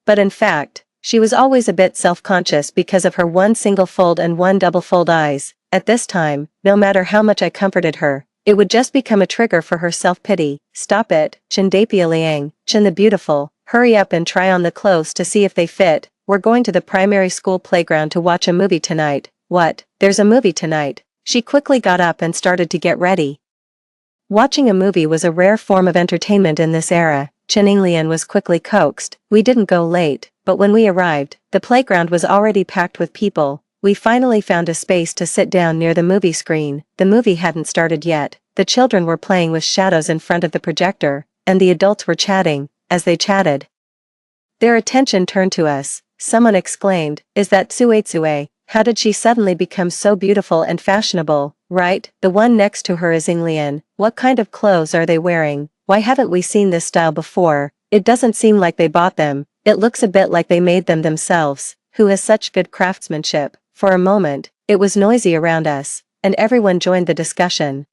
But in fact, she was always a bit self-conscious because of her 1 single fold and 1 double fold eyes. At this time, no matter how much I comforted her, it would just become a trigger for her self-pity. Stop it, Chendapia Liang, Chen the beautiful, hurry up and try on the clothes to see if they fit. We're going to the primary school playground to watch a movie tonight. What? There's a movie tonight? She quickly got up and started to get ready. Watching a movie was a rare form of entertainment in this era. Lian was quickly coaxed. We didn't go late, but when we arrived, the playground was already packed with people. We finally found a space to sit down near the movie screen. The movie hadn't started yet. The children were playing with shadows in front of the projector, and the adults were chatting. As they chatted, their attention turned to us. Someone exclaimed, is that Suetsue? How did she suddenly become so beautiful and fashionable? Right, the one next to her is Lian. What kind of clothes are they wearing? Why haven't we seen this style before? It doesn't seem like they bought them. It looks a bit like they made them themselves. Who has such good craftsmanship? For a moment, it was noisy around us, and everyone joined the discussion.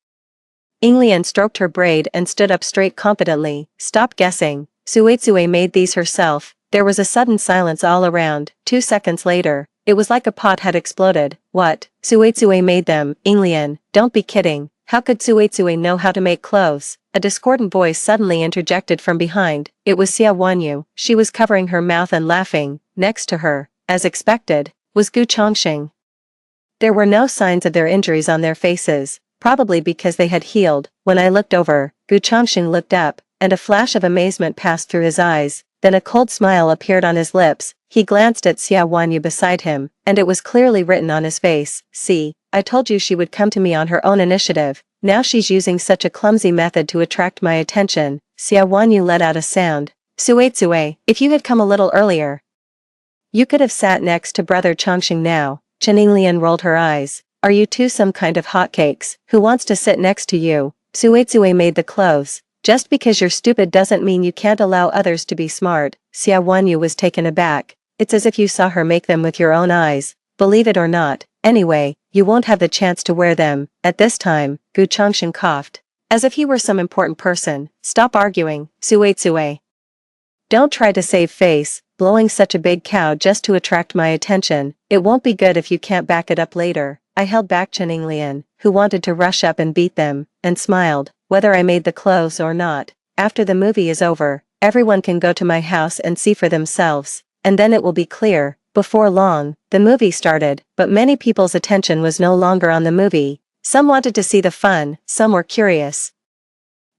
Lian stroked her braid and stood up straight confidently. Stop guessing. Suetsue made these herself. There was a sudden silence all around. 2 seconds later, it was like a pot had exploded. What? Suetsue made them? Lian, don't be kidding. How could Suetsue know how to make clothes? A discordant voice suddenly interjected from behind. It was Xia Wanyu. She was covering her mouth and laughing. Next to her, as expected, was Gu Chongxing. There were no signs of their injuries on their faces, probably because they had healed. When I looked over, Gu Chongxing looked up, and a flash of amazement passed through his eyes. Then a cold smile appeared on his lips. He glanced at Xia Wanyu beside him, and it was clearly written on his face. See, I told you she would come to me on her own initiative. Now she's using such a clumsy method to attract my attention. Xia Wanyu let out a sound. Suetsue, if you had come a little earlier, you could have sat next to brother Chongxing now. Lian rolled her eyes. Are you two some kind of hotcakes? Who wants to sit next to you? Suetsue made the clothes. Just because you're stupid doesn't mean you can't allow others to be smart. Xia Wanyu was taken aback. It's as if you saw her make them with your own eyes. Believe it or not. Anyway, you won't have the chance to wear them. At this time, Gu Chongxing coughed. As if he were some important person. Stop arguing, Suetsue. Don't try to save face, blowing such a big cow just to attract my attention. It won't be good if you can't back it up later. I held back Chen Yinglian, who wanted to rush up and beat them, and smiled, whether I made the clothes or not. After the movie is over, everyone can go to my house and see for themselves, and then it will be clear. Before long, the movie started, but many people's attention was no longer on the movie. Some wanted to see the fun, some were curious,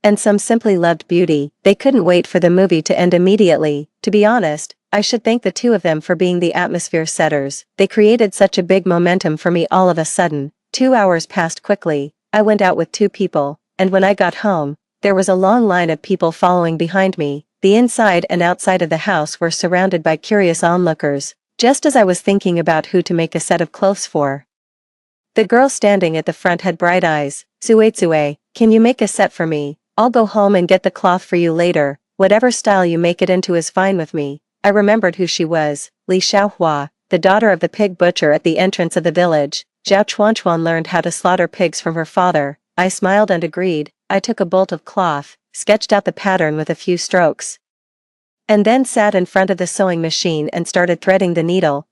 and some simply loved beauty. They couldn't wait for the movie to end immediately. To be honest, I should thank the two of them for being the atmosphere setters. They created such a big momentum for me all of a sudden. 2 hours passed quickly. I went out with 2 people, and when I got home, there was a long line of people following behind me. The inside and outside of the house were surrounded by curious onlookers, just as I was thinking about who to make a set of clothes for. The girl standing at the front had bright eyes. Suetsue, can you make a set for me? I'll go home and get the cloth for you later. Whatever style you make it into is fine with me. I remembered who she was, Li Xiaohua, the daughter of the pig butcher at the entrance of the village. Zhao Chuanchuan learned how to slaughter pigs from her father. I smiled and agreed. I took a bolt of cloth, sketched out the pattern with a few strokes, and then sat in front of the sewing machine and started threading the needle.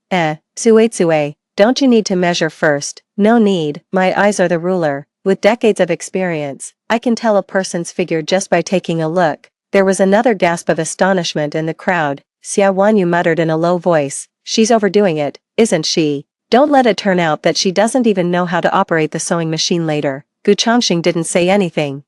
Suetsue, don't you need to measure first? No need, my eyes are the ruler. With decades of experience, I can tell a person's figure just by taking a look. There was another gasp of astonishment in the crowd. Xia Wanyu muttered in a low voice, she's overdoing it, isn't she? Don't let it turn out that she doesn't even know how to operate the sewing machine later. Gu Chongqing didn't say anything,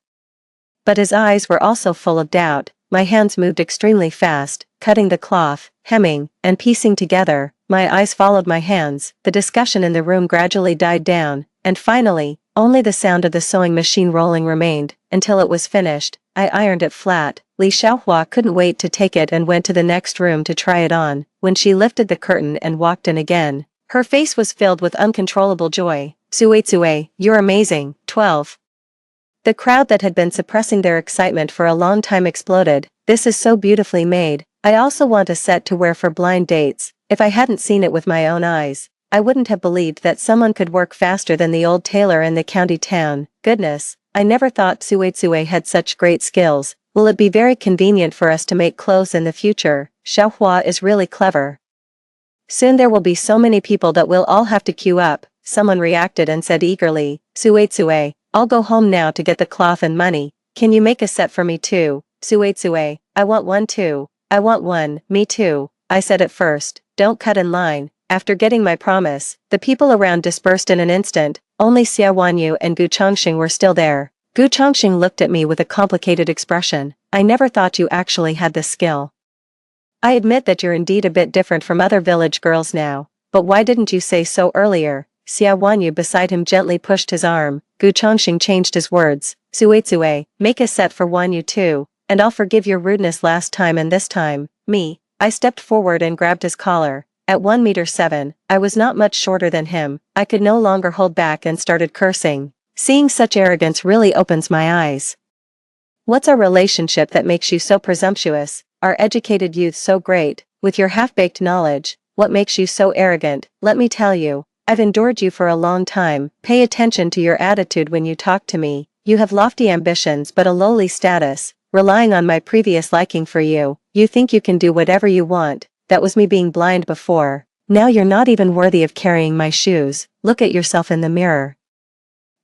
but his eyes were also full of doubt. My hands moved extremely fast, cutting the cloth, hemming, and piecing together. My eyes followed my hands. The discussion in the room gradually died down, and finally, only the sound of the sewing machine rolling remained. Until it was finished, I ironed it flat. Li Xiaohua couldn't wait to take it and went to the next room to try it on. When she lifted the curtain and walked in again, her face was filled with uncontrollable joy. Suetsue, you're amazing. 12. The crowd that had been suppressing their excitement for a long time exploded. This is so beautifully made. I also want a set to wear for blind dates. If I hadn't seen it with my own eyes, I wouldn't have believed that someone could work faster than the old tailor in the county town. Goodness, I never thought Suetsue had such great skills. Will it be very convenient for us to make clothes in the future? Xiaohua is really clever. Soon there will be so many people that we'll all have to queue up. Someone reacted and said eagerly, Suetsue, I'll go home now to get the cloth and money. Can you make a set for me too? Suetsue, I want one too. I want one, me too. I said at first, don't cut in line. After getting my promise, the people around dispersed in an instant. Only Xia Wanyu and Gu Chongqing were still there. Gu Chongqing looked at me with a complicated expression. I never thought you actually had this skill. I admit that you're indeed a bit different from other village girls now, but why didn't you say so earlier? Xia Wanyu beside him gently pushed his arm. Gu Chongqing changed his words. Suetsue, make a set for Wanyu too, and I'll forgive your rudeness last time and this time. Me. I stepped forward and grabbed his collar. At 1.7 meters, I was not much shorter than him. I could no longer hold back and started cursing. Seeing such arrogance really opens my eyes. What's our relationship that makes you so presumptuous? Our educated youth so great, with your half-baked knowledge, what makes you so arrogant? Let me tell you, I've endured you for a long time. Pay attention to your attitude when you talk to me. You have lofty ambitions but a lowly status. Relying on my previous liking for you, you think you can do whatever you want. That was me being blind before. Now you're not even worthy of carrying my shoes. Look at yourself in the mirror.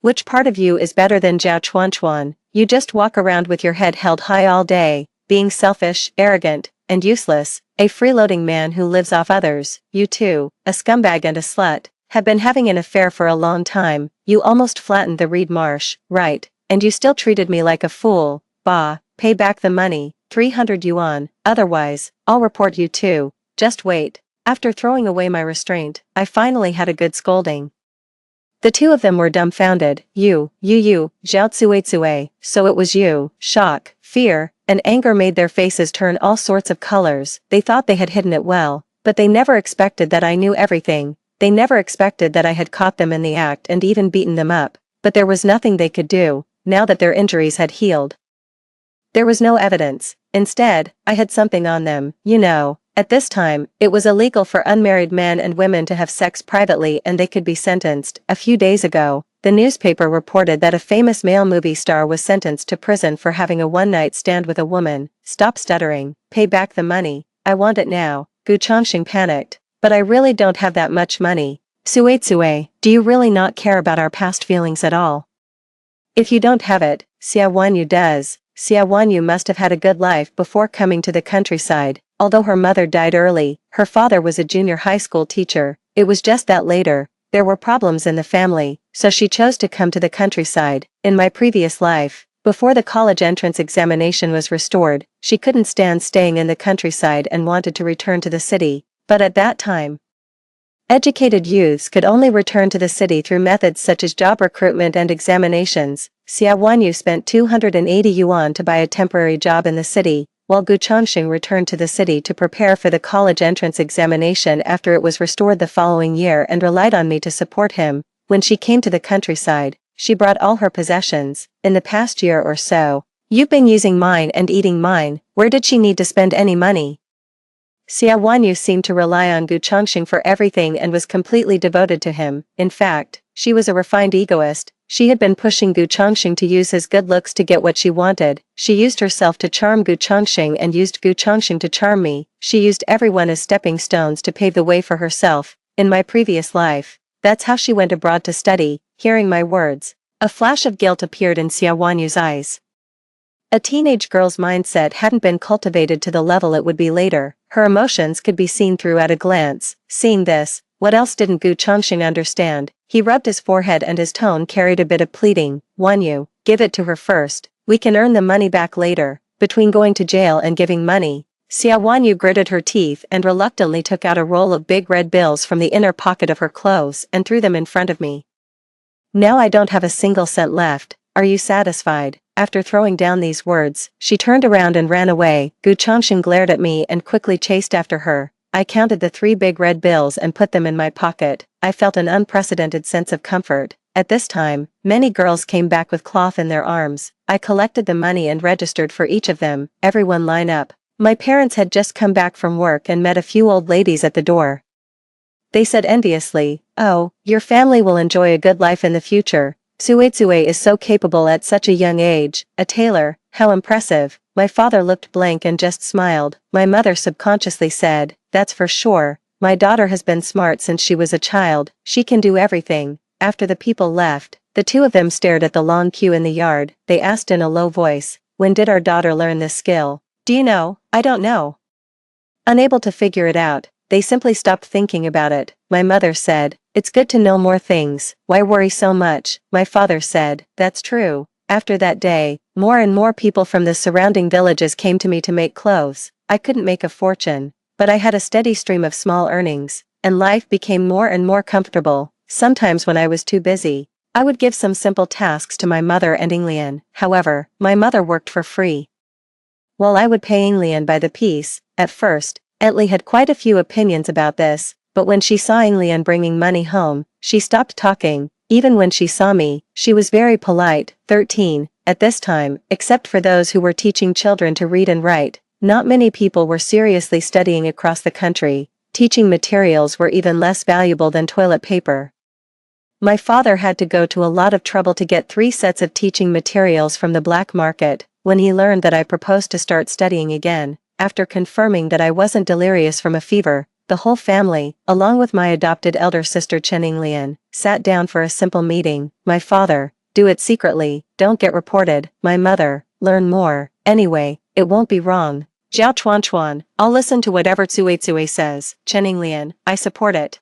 Which part of you is better than Zhao Chuanchuan? You just walk around with your head held high all day, being selfish, arrogant, and useless, a freeloading man who lives off others. You too, a scumbag and a slut, have been having an affair for a long time. You almost flattened the reed marsh, right, and you still treated me like a fool. Bah, pay back the money, 300 yuan, otherwise, I'll report you too. Just wait. After throwing away my restraint, I finally had a good scolding. The two of them were dumbfounded. You, Zhao Suetsue, so it was you. Shock, fear, and anger made their faces turn all sorts of colors. They thought they had hidden it well, but they never expected that I knew everything. They never expected that I had caught them in the act and even beaten them up. But there was nothing they could do, now that their injuries had healed. There was no evidence. Instead, I had something on them, you know. At this time, it was illegal for unmarried men and women to have sex privately and they could be sentenced. A few days ago, the newspaper reported that a famous male movie star was sentenced to prison for having a one-night stand with a woman. Stop stuttering, pay back the money, I want it now. Gu Chongqing panicked. But I really don't have that much money. Tsue, do you really not care about our past feelings at all? If you don't have it, Xia Wanyu does. Xia Wanyu must have had a good life before coming to the countryside. Although her mother died early, her father was a junior high school teacher. It was just that later, there were problems in the family, so she chose to come to the countryside. In my previous life, before the college entrance examination was restored, she couldn't stand staying in the countryside and wanted to return to the city. But at that time, educated youths could only return to the city through methods such as job recruitment and examinations. Xia Wanyu spent 280 yuan to buy a temporary job in the city, while Gu Chongqing returned to the city to prepare for the college entrance examination after it was restored the following year and relied on me to support him. When she came to the countryside, she brought all her possessions. In the past year or so, you've been using mine and eating mine. Where did she need to spend any money? Xia Wanyu seemed to rely on Gu Chongqing for everything and was completely devoted to him. In fact, she was a refined egoist. She had been pushing Gu Chongqing to use his good looks to get what she wanted. She used herself to charm Gu Chongqing and used Gu Chongqing to charm me. She used everyone as stepping stones to pave the way for herself. In my previous life, that's how she went abroad to study. Hearing my words, a flash of guilt appeared in Xia Wanyu's eyes. A teenage girl's mindset hadn't been cultivated to the level it would be later. Her emotions could be seen through at a glance. Seeing this, what else didn't Gu Chongqing understand? He rubbed his forehead and his tone carried a bit of pleading. Wanyu, give it to her first. We can earn the money back later. Between going to jail and giving money, Xia Wanyu gritted her teeth and reluctantly took out a roll of big red bills from the inner pocket of her clothes and threw them in front of me. Now I don't have a single cent left. Are you satisfied? After throwing down these words, she turned around and ran away. Gu Chongqing glared at me and quickly chased after her. I counted the 3 big red bills and put them in my pocket. I felt an unprecedented sense of comfort. At this time, many girls came back with cloth in their arms. I collected the money and registered for each of them. Everyone line up. My parents had just come back from work and met a few old ladies at the door. They said enviously, "Oh, your family will enjoy a good life in the future. Tsue is so capable at such a young age, a tailor, how impressive." My father looked blank and just smiled. My mother subconsciously said, "That's for sure. My daughter has been smart since she was a child, she can do everything." After the people left, the two of them stared at the long queue in the yard. They asked in a low voice, "When did our daughter learn this skill?" "Do you know?" "I don't know." Unable to figure it out, they simply stopped thinking about it. My mother said, "It's good to know more things, why worry so much?" My father said, "That's true." After that day, more and more people from the surrounding villages came to me to make clothes. I couldn't make a fortune, but I had a steady stream of small earnings, and life became more and more comfortable. Sometimes when I was too busy, I would give some simple tasks to my mother and Inglian. However, my mother worked for free, while I would pay Inglian by the piece. At first, Etli had quite a few opinions about this, but when she saw Inglian bringing money home, she stopped talking. Even when she saw me, she was very polite. 13. At this time, except for those who were teaching children to read and write, not many people were seriously studying across the country. Teaching materials were even less valuable than toilet paper. My father had to go to a lot of trouble to get 3 sets of teaching materials from the black market. When he learned that I proposed to start studying again, after confirming that I wasn't delirious from a fever, the whole family, along with my adopted elder sister Chen Inglian, sat down for a simple meeting. My father, do it secretly, don't get reported. My mother, learn more. Anyway, it won't be wrong. Jiao Chuan, I'll listen to whatever Tsue says. Chen Inglian, I support it.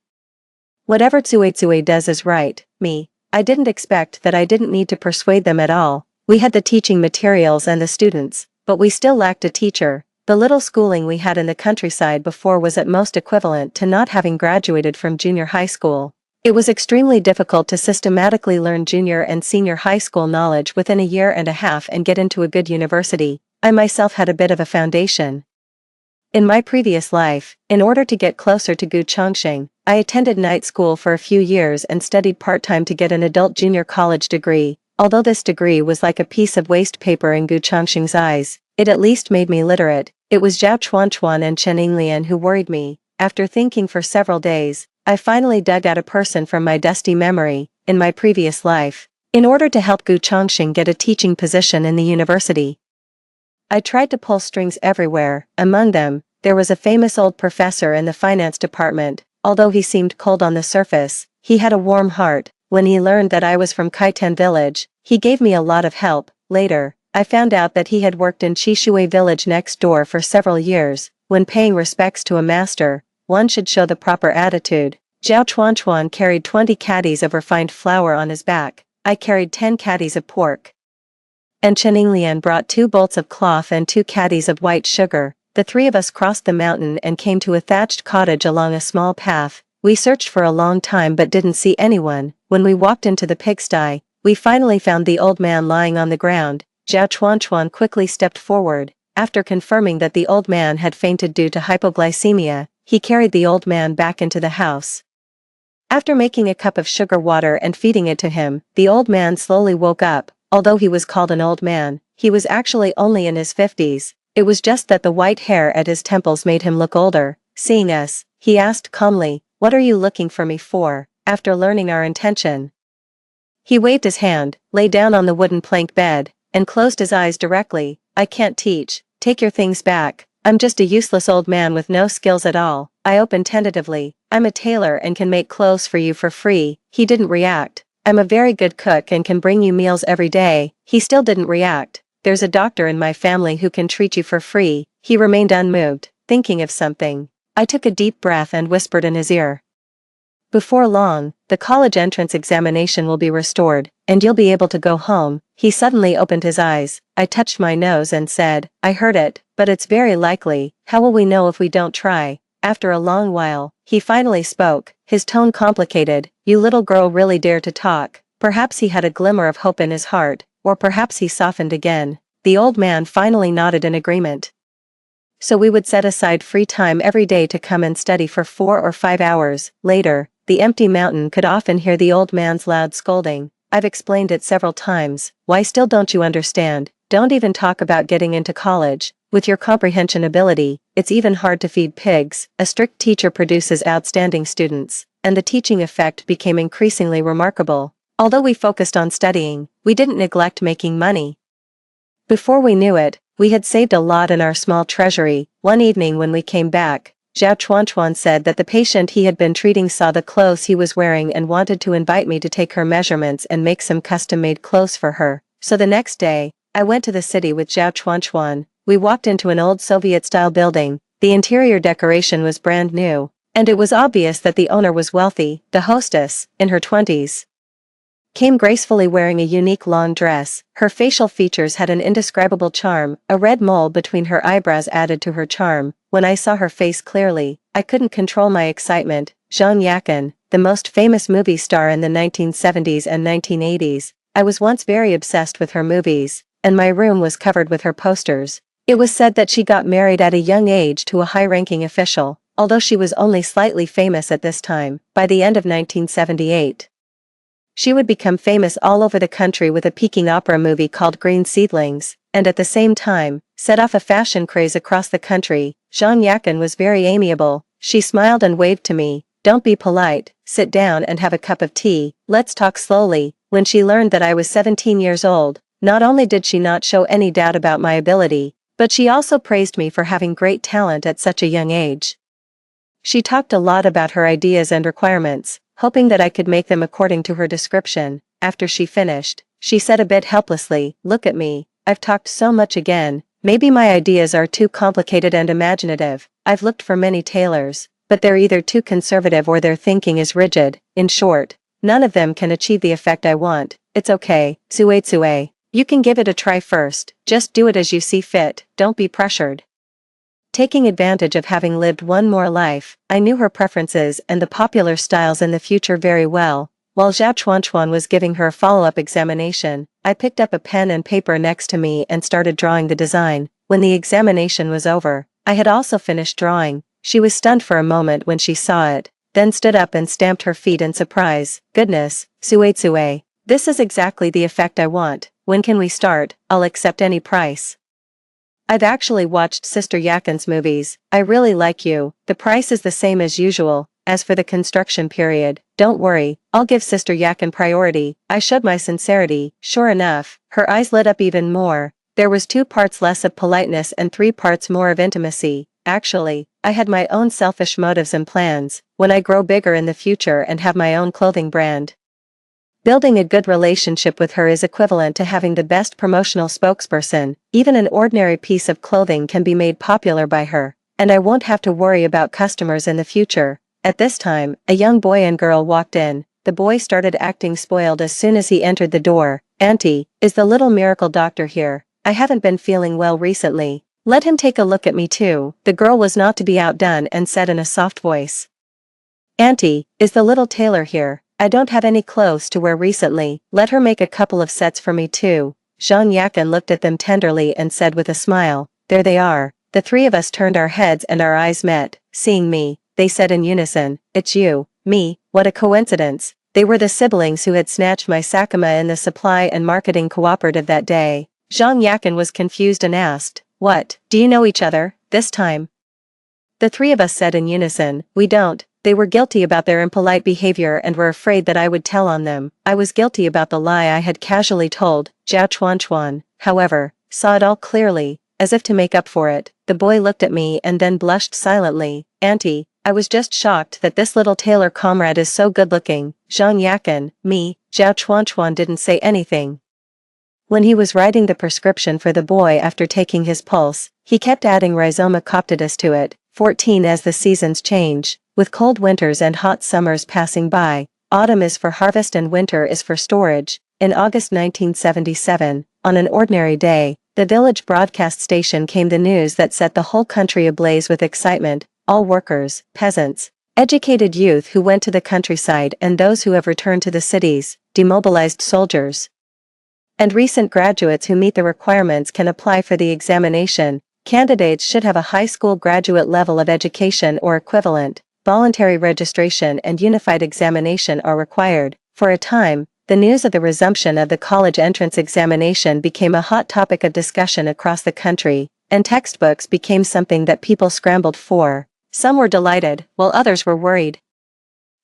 Whatever Tsue does is right. Me, I didn't expect that I didn't need to persuade them at all. We had the teaching materials and the students, but we still lacked a teacher. The little schooling we had in the countryside before was at most equivalent to not having graduated from junior high school. It was extremely difficult to systematically learn junior and senior high school knowledge within a year and a half and get into a good university. I myself had a bit of a foundation. In my previous life, in order to get closer to Gu Chongqing, I attended night school for a few years and studied part-time to get an adult junior college degree. Although this degree was like a piece of waste paper in Gu Chongqing's eyes, it at least made me literate. It was Jiao Chuan and Chen Inglian who worried me. After thinking for several days, I finally dug out a person from my dusty memory. in my previous life, in order to help Gu Chongqing get a teaching position in the university. I tried to pull strings everywhere. Among them, there was a famous old professor in the finance department. Although he seemed cold on the surface, he had a warm heart. When he learned that I was from Kaitan village, he gave me a lot of help. Later, I found out that he had worked in Chishui village next door for several years. When paying respects to a master, one should show the proper attitude. Zhao Chuanchuan carried 20 caddies of refined flour on his back. I carried 10 caddies of pork. And Cheninglian brought 2 bolts of cloth and 2 caddies of white sugar. The 3 of us crossed the mountain and came to a thatched cottage along a small path. We searched for a long time but didn't see anyone. When we walked into the pigsty, we finally found the old man lying on the ground. Zhao Chuanchuan quickly stepped forward. After confirming that the old man had fainted due to hypoglycemia, he carried the old man back into the house. After making a cup of sugar water and feeding it to him, the old man slowly woke up. Although he was called an old man, he was actually only in his 50s. It was just that the white hair at his temples made him look older. Seeing us, he asked calmly, "What are you looking for me for?" After learning our intention, he waved his hand, lay down on the wooden plank bed, and closed his eyes directly. "I can't teach. Take your things back. I'm just a useless old man with no skills at all." I opened tentatively. "I'm a tailor and can make clothes for you for free." He didn't react. "I'm a very good cook and can bring you meals every day." He still didn't react. "There's a doctor in my family who can treat you for free." He remained unmoved, thinking of something. I took a deep breath and whispered in his ear, "Before long, the college entrance examination will be restored, and you'll be able to go home." He suddenly opened his eyes. I touched my nose and said, "I heard it, but it's very likely. How will we know if we don't try?" After a long while, he finally spoke, his tone complicated. "You little girl really dare to talk." Perhaps he had a glimmer of hope in his heart, or perhaps he softened again. The old man finally nodded in agreement. So we would set aside free time every day to come and study for 4 or 5 hours. Later, the empty mountain could often hear the old man's loud scolding. "I've explained it several times. Why still don't you understand? Don't even talk about getting into college. With your comprehension ability, it's even hard to feed pigs." A strict teacher produces outstanding students, and the teaching effect became increasingly remarkable. Although we focused on studying, we didn't neglect making money. Before we knew it, we had saved a lot in our small treasury. One evening when we came back, Zhao Chuanchuan said that the patient he had been treating saw the clothes he was wearing and wanted to invite me to take her measurements and make some custom-made clothes for her. So the next day, I went to the city with Zhao Chuanchuan. We walked into an old Soviet-style building. The interior decoration was brand new, and it was obvious that the owner was wealthy. The hostess, in her 20s, came gracefully wearing a unique long dress. Her facial features had an indescribable charm. A red mole between her eyebrows added to her charm. When I saw her face clearly, I couldn't control my excitement. Zhang Yakan, the most famous movie star in the 1970s and 1980s. I was once very obsessed with her movies, and my room was covered with her posters. It was said that she got married at a young age to a high-ranking official, although she was only slightly famous at this time. By the end of 1978, she would become famous all over the country with a Peking opera movie called Green Seedlings, and at the same time, set off a fashion craze across the country. Zhang Yakan was very amiable. She smiled and waved to me. "Don't be polite, sit down and have a cup of tea, let's talk slowly." When she learned that I was 17 years old, not only did she not show any doubt about my ability, but she also praised me for having great talent at such a young age. She talked a lot about her ideas and requirements, hoping that I could make them according to her description. After she finished, she said a bit helplessly, "Look at me, I've talked so much again. Maybe my ideas are too complicated and imaginative. I've looked for many tailors, but they're either too conservative or their thinking is rigid. In short, none of them can achieve the effect I want." "It's okay, Tsue. You can give it a try first. Just do it as you see fit, don't be pressured." Taking advantage of having lived one more life, I knew her preferences and the popular styles in the future very well. While Zhao Chuanchuan was giving her a follow-up examination, I picked up a pen and paper next to me and started drawing the design. When the examination was over, I had also finished drawing. She was stunned for a moment when she saw it, then stood up and stamped her feet in surprise. "Goodness, Tsue. This is exactly the effect I want. When can we start? I'll accept any price." "I've actually watched Sister Yakan's movies. I really like you. The price is the same as usual. as for the construction period, don't worry, I'll give Sister Yakin priority. I showed my sincerity. Sure enough, her eyes lit up even more. There was 2 parts less of politeness and 3 parts more of intimacy. Actually, I had my own selfish motives and plans, when I grow bigger in the future and have my own clothing brand. Building a good relationship with her is equivalent to having the best promotional spokesperson. Even an ordinary piece of clothing can be made popular by her, and I won't have to worry about customers in the future. At this time, a young boy and girl walked in. The boy started acting spoiled as soon as he entered the door. "Auntie, is the little miracle doctor here? I haven't been feeling well recently. Let him take a look at me too." The girl was not to be outdone and said in a soft voice, "Auntie, is the little tailor here? I don't have any clothes to wear recently. Let her make a couple of sets for me too." Jean Yakin looked at them tenderly and said with a smile, "There they are." The 3 of us turned our heads and our eyes met. "Seeing me," they said in unison. "It's you." "Me? What a coincidence." They were the siblings who had snatched my Sakuma in the supply and marketing cooperative that day. Jean Yakin was confused and asked, "What, do you know each other, this time?" The 3 of us said in unison, "We don't." They were guilty about their impolite behavior and were afraid that I would tell on them. I was guilty about the lie I had casually told. Zhao Chuan, however, saw it all clearly, as if to make up for it. The boy looked at me and then blushed silently. "Auntie, I was just shocked that this little tailor comrade is so good-looking." Jean Yakin, me, Zhao Chuan didn't say anything. When he was writing the prescription for the boy after taking his pulse, he kept adding Rhizoma coptidus to it. 14 As the seasons change, with cold winters and hot summers passing by, autumn is for harvest and winter is for storage. In August 1977, on an ordinary day, the village broadcast station came the news that set the whole country ablaze with excitement. All workers, peasants, educated youth who went to the countryside and those who have returned to the cities, demobilized soldiers, and recent graduates who meet the requirements can apply for the examination. Candidates should have a high school graduate level of education or equivalent. Voluntary registration and unified examination are required. For a time, the news of the resumption of the college entrance examination became a hot topic of discussion across the country, and textbooks became something that people scrambled for. Some were delighted, while others were worried.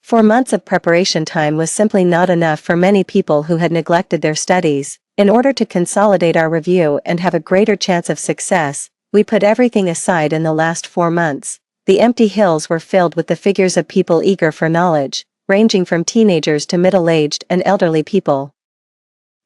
4 months of preparation time was simply not enough for many people who had neglected their studies. In order to consolidate our review and have a greater chance of success, we put everything aside in the last 4 months. The empty hills were filled with the figures of people eager for knowledge, ranging from teenagers to middle-aged and elderly people.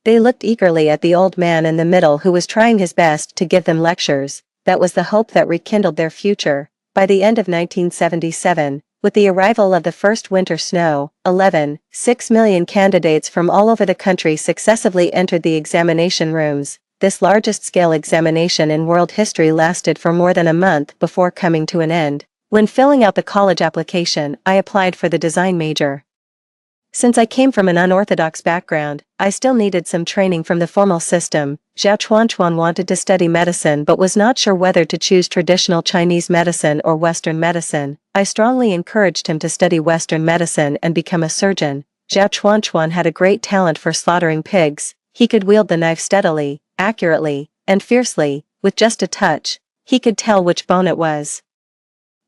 They looked eagerly at the old man in the middle who was trying his best to give them lectures. That was the hope that rekindled their future. By the end of 1977, with the arrival of the first winter snow, 6 million candidates from all over the country successively entered the examination rooms. This largest-scale examination in world history lasted for more than a month before coming to an end. When filling out the college application, I applied for the design major. Since I came from an unorthodox background, I still needed some training from the formal system. Zhao Chuan wanted to study medicine but was not sure whether to choose traditional Chinese medicine or Western medicine. I strongly encouraged him to study Western medicine and become a surgeon. Zhao Chuan had a great talent for slaughtering pigs. He could wield the knife steadily, accurately, and fiercely. With just a touch, he could tell which bone it was.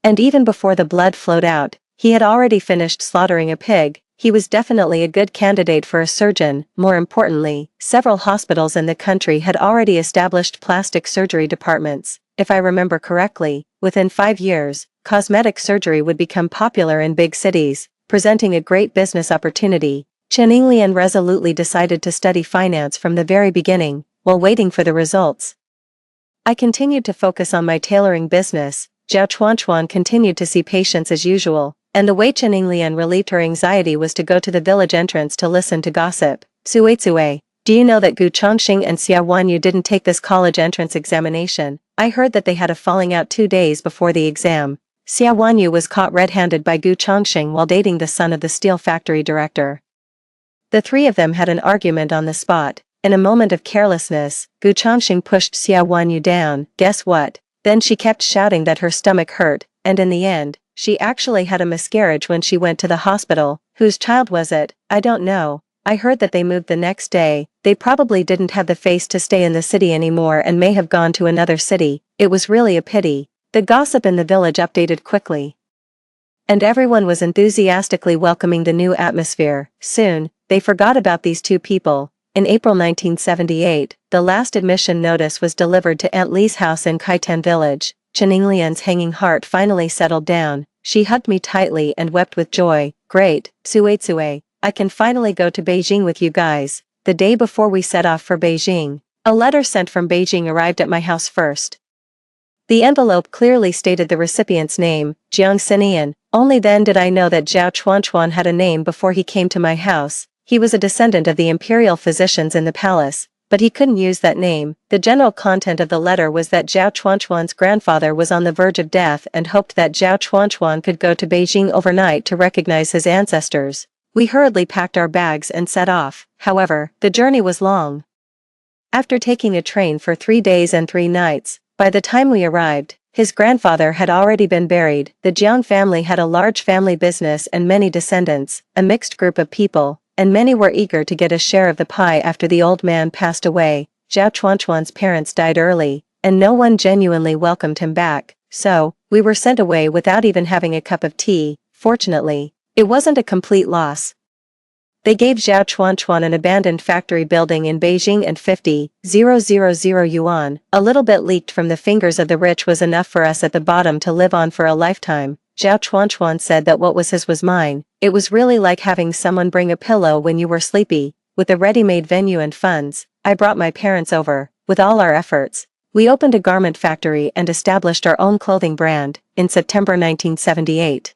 And even before the blood flowed out, he had already finished slaughtering a pig. He was definitely a good candidate for a surgeon. More importantly, several hospitals in the country had already established plastic surgery departments. If I remember correctly, within 5 years, cosmetic surgery would become popular in big cities, presenting a great business opportunity. Chen Yinglian resolutely decided to study finance from the very beginning, while waiting for the results. I continued to focus on my tailoring business. Zhao Chuan continued to see patients as usual, and the way Chen Yinglian relieved her anxiety was to go to the village entrance to listen to gossip. "Suitsue, do you know that Gu Chongxing and Xia Wanyu didn't take this college entrance examination? I heard that they had a falling out 2 days before the exam. Xia Wanyu was caught red-handed by Gu Chongxing while dating the son of the steel factory director. The 3 of them had an argument on the spot. In a moment of carelessness, Gu Chongxing pushed Xia Wanyu down. Guess what? Then she kept shouting that her stomach hurt, and in the end, she actually had a miscarriage when she went to the hospital. Whose child was it? I don't know. I heard that they moved the next day. They probably didn't have the face to stay in the city anymore and may have gone to another city. It was really a pity." The gossip in the village updated quickly. and everyone was enthusiastically welcoming the new atmosphere. Soon, they forgot about these two people. In April 1978, the last admission notice was delivered to Aunt Lee's house in Kaitan village. Chen Yinglian's hanging heart finally settled down. She hugged me tightly and wept with joy. Great, Suitsue, I can finally go to Beijing with you guys. The day before we set off for Beijing, a letter sent from Beijing arrived at my house first. The envelope clearly stated the recipient's name, Jiang Xinian. Only then did I know that Zhao Chuanchuan had a name before he came to my house. He was a descendant of the imperial physicians in the palace, but he couldn't use that name. The general content of the letter was that Zhao Chuanchuan's grandfather was on the verge of death and hoped that Zhao Chuanchuan could go to Beijing overnight to recognize his ancestors. We hurriedly packed our bags and set off. However, the journey was long. After taking a train for 3 days and 3 nights, by the time we arrived, his grandfather had already been buried. The Jiang family had a large family business and many descendants, a mixed group of people, and many were eager to get a share of the pie after the old man passed away. Zhao Chuanchuan's parents died early, and no one genuinely welcomed him back, so, we were sent away without even having a cup of tea. Fortunately, it wasn't a complete loss. They gave Zhao Chuanchuan an abandoned factory building in Beijing and 50,000 yuan, a little bit leaked from the fingers of the rich was enough for us at the bottom to live on for a lifetime. Zhao Chuanchuan said that what was his was mine. It was really like having someone bring a pillow when you were sleepy. With a ready-made venue and funds, I brought my parents over. With all our efforts, we opened a garment factory and established our own clothing brand. In September 1978,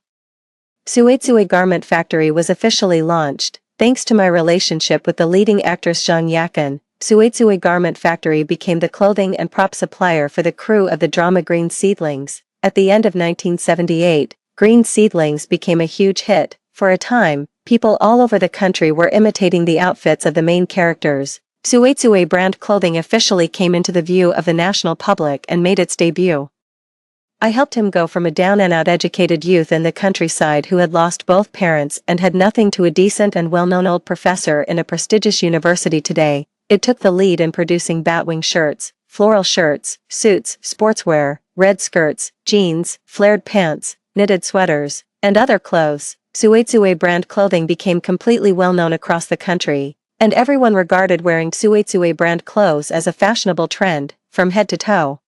Suitsue Garment Factory was officially launched. Thanks to my relationship with the leading actress Zhang Yakan, Suitsue Garment Factory became the clothing and prop supplier for the crew of the drama Green Seedlings. At the end of 1978, Green Seedlings became a huge hit. For a time, people all over the country were imitating the outfits of the main characters. Suitsue brand clothing officially came into the view of the national public and made its debut. I helped him go from a down-and-out educated youth in the countryside who had lost both parents and had nothing to a decent and well-known old professor in a prestigious university today. It took the lead in producing batwing shirts, floral shirts, suits, sportswear, red skirts, jeans, flared pants, knitted sweaters, and other clothes. Suitsue brand clothing became completely well-known across the country, and everyone regarded wearing Suitsue brand clothes as a fashionable trend, from head to toe.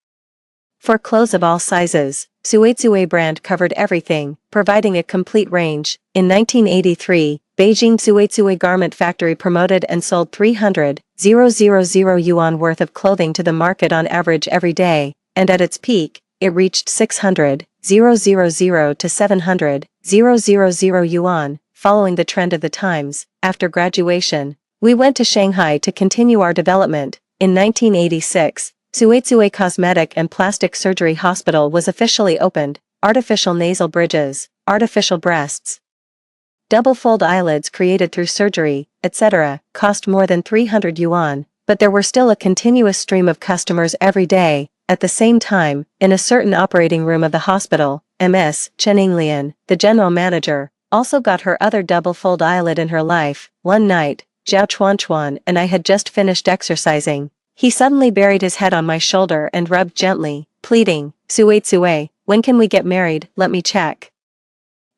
For clothes of all sizes, Suitsue brand covered everything, providing a complete range. In 1983, Beijing Suitsue Garment Factory promoted and sold 300,000 yuan worth of clothing to the market on average every day, and at its peak, it reached 600,000 to 700,000 yuan, following the trend of the times. After graduation, we went to Shanghai to continue our development. In 1986, Suitsue Cosmetic and Plastic Surgery Hospital was officially opened. Artificial nasal bridges, artificial breasts, double-fold eyelids created through surgery, etc., cost more than 300 yuan, but there were still a continuous stream of customers every day. At the same time, in a certain operating room of the hospital, Ms. Chen Yinglian, the general manager, also got her other double-fold eyelid in her life. One night, Zhao Chuanchuan and I had just finished exercising. He suddenly buried his head on my shoulder and rubbed gently, pleading, "Suitsue, when can we get married? Let me check."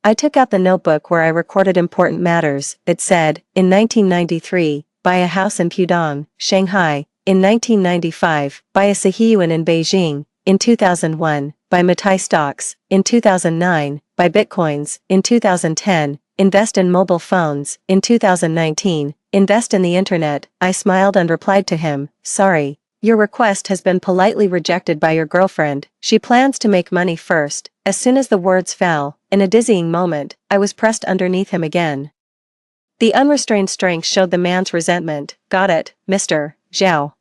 I took out the notebook where I recorded important matters. It said, in 1993, buy a house in Pudong, Shanghai. In 1995, buy a Sihiyuan in Beijing. In 2001, buy Matai stocks. In 2009, buy bitcoins. In 2010, invest in mobile phones. In 2019, invest in the internet. I smiled and replied to him, "Sorry, your request has been politely rejected by your girlfriend. She plans to make money first." As soon as the words fell, in a dizzying moment, I was pressed underneath him again. The unrestrained strength showed the man's resentment. "Got it, Mr. Zhao.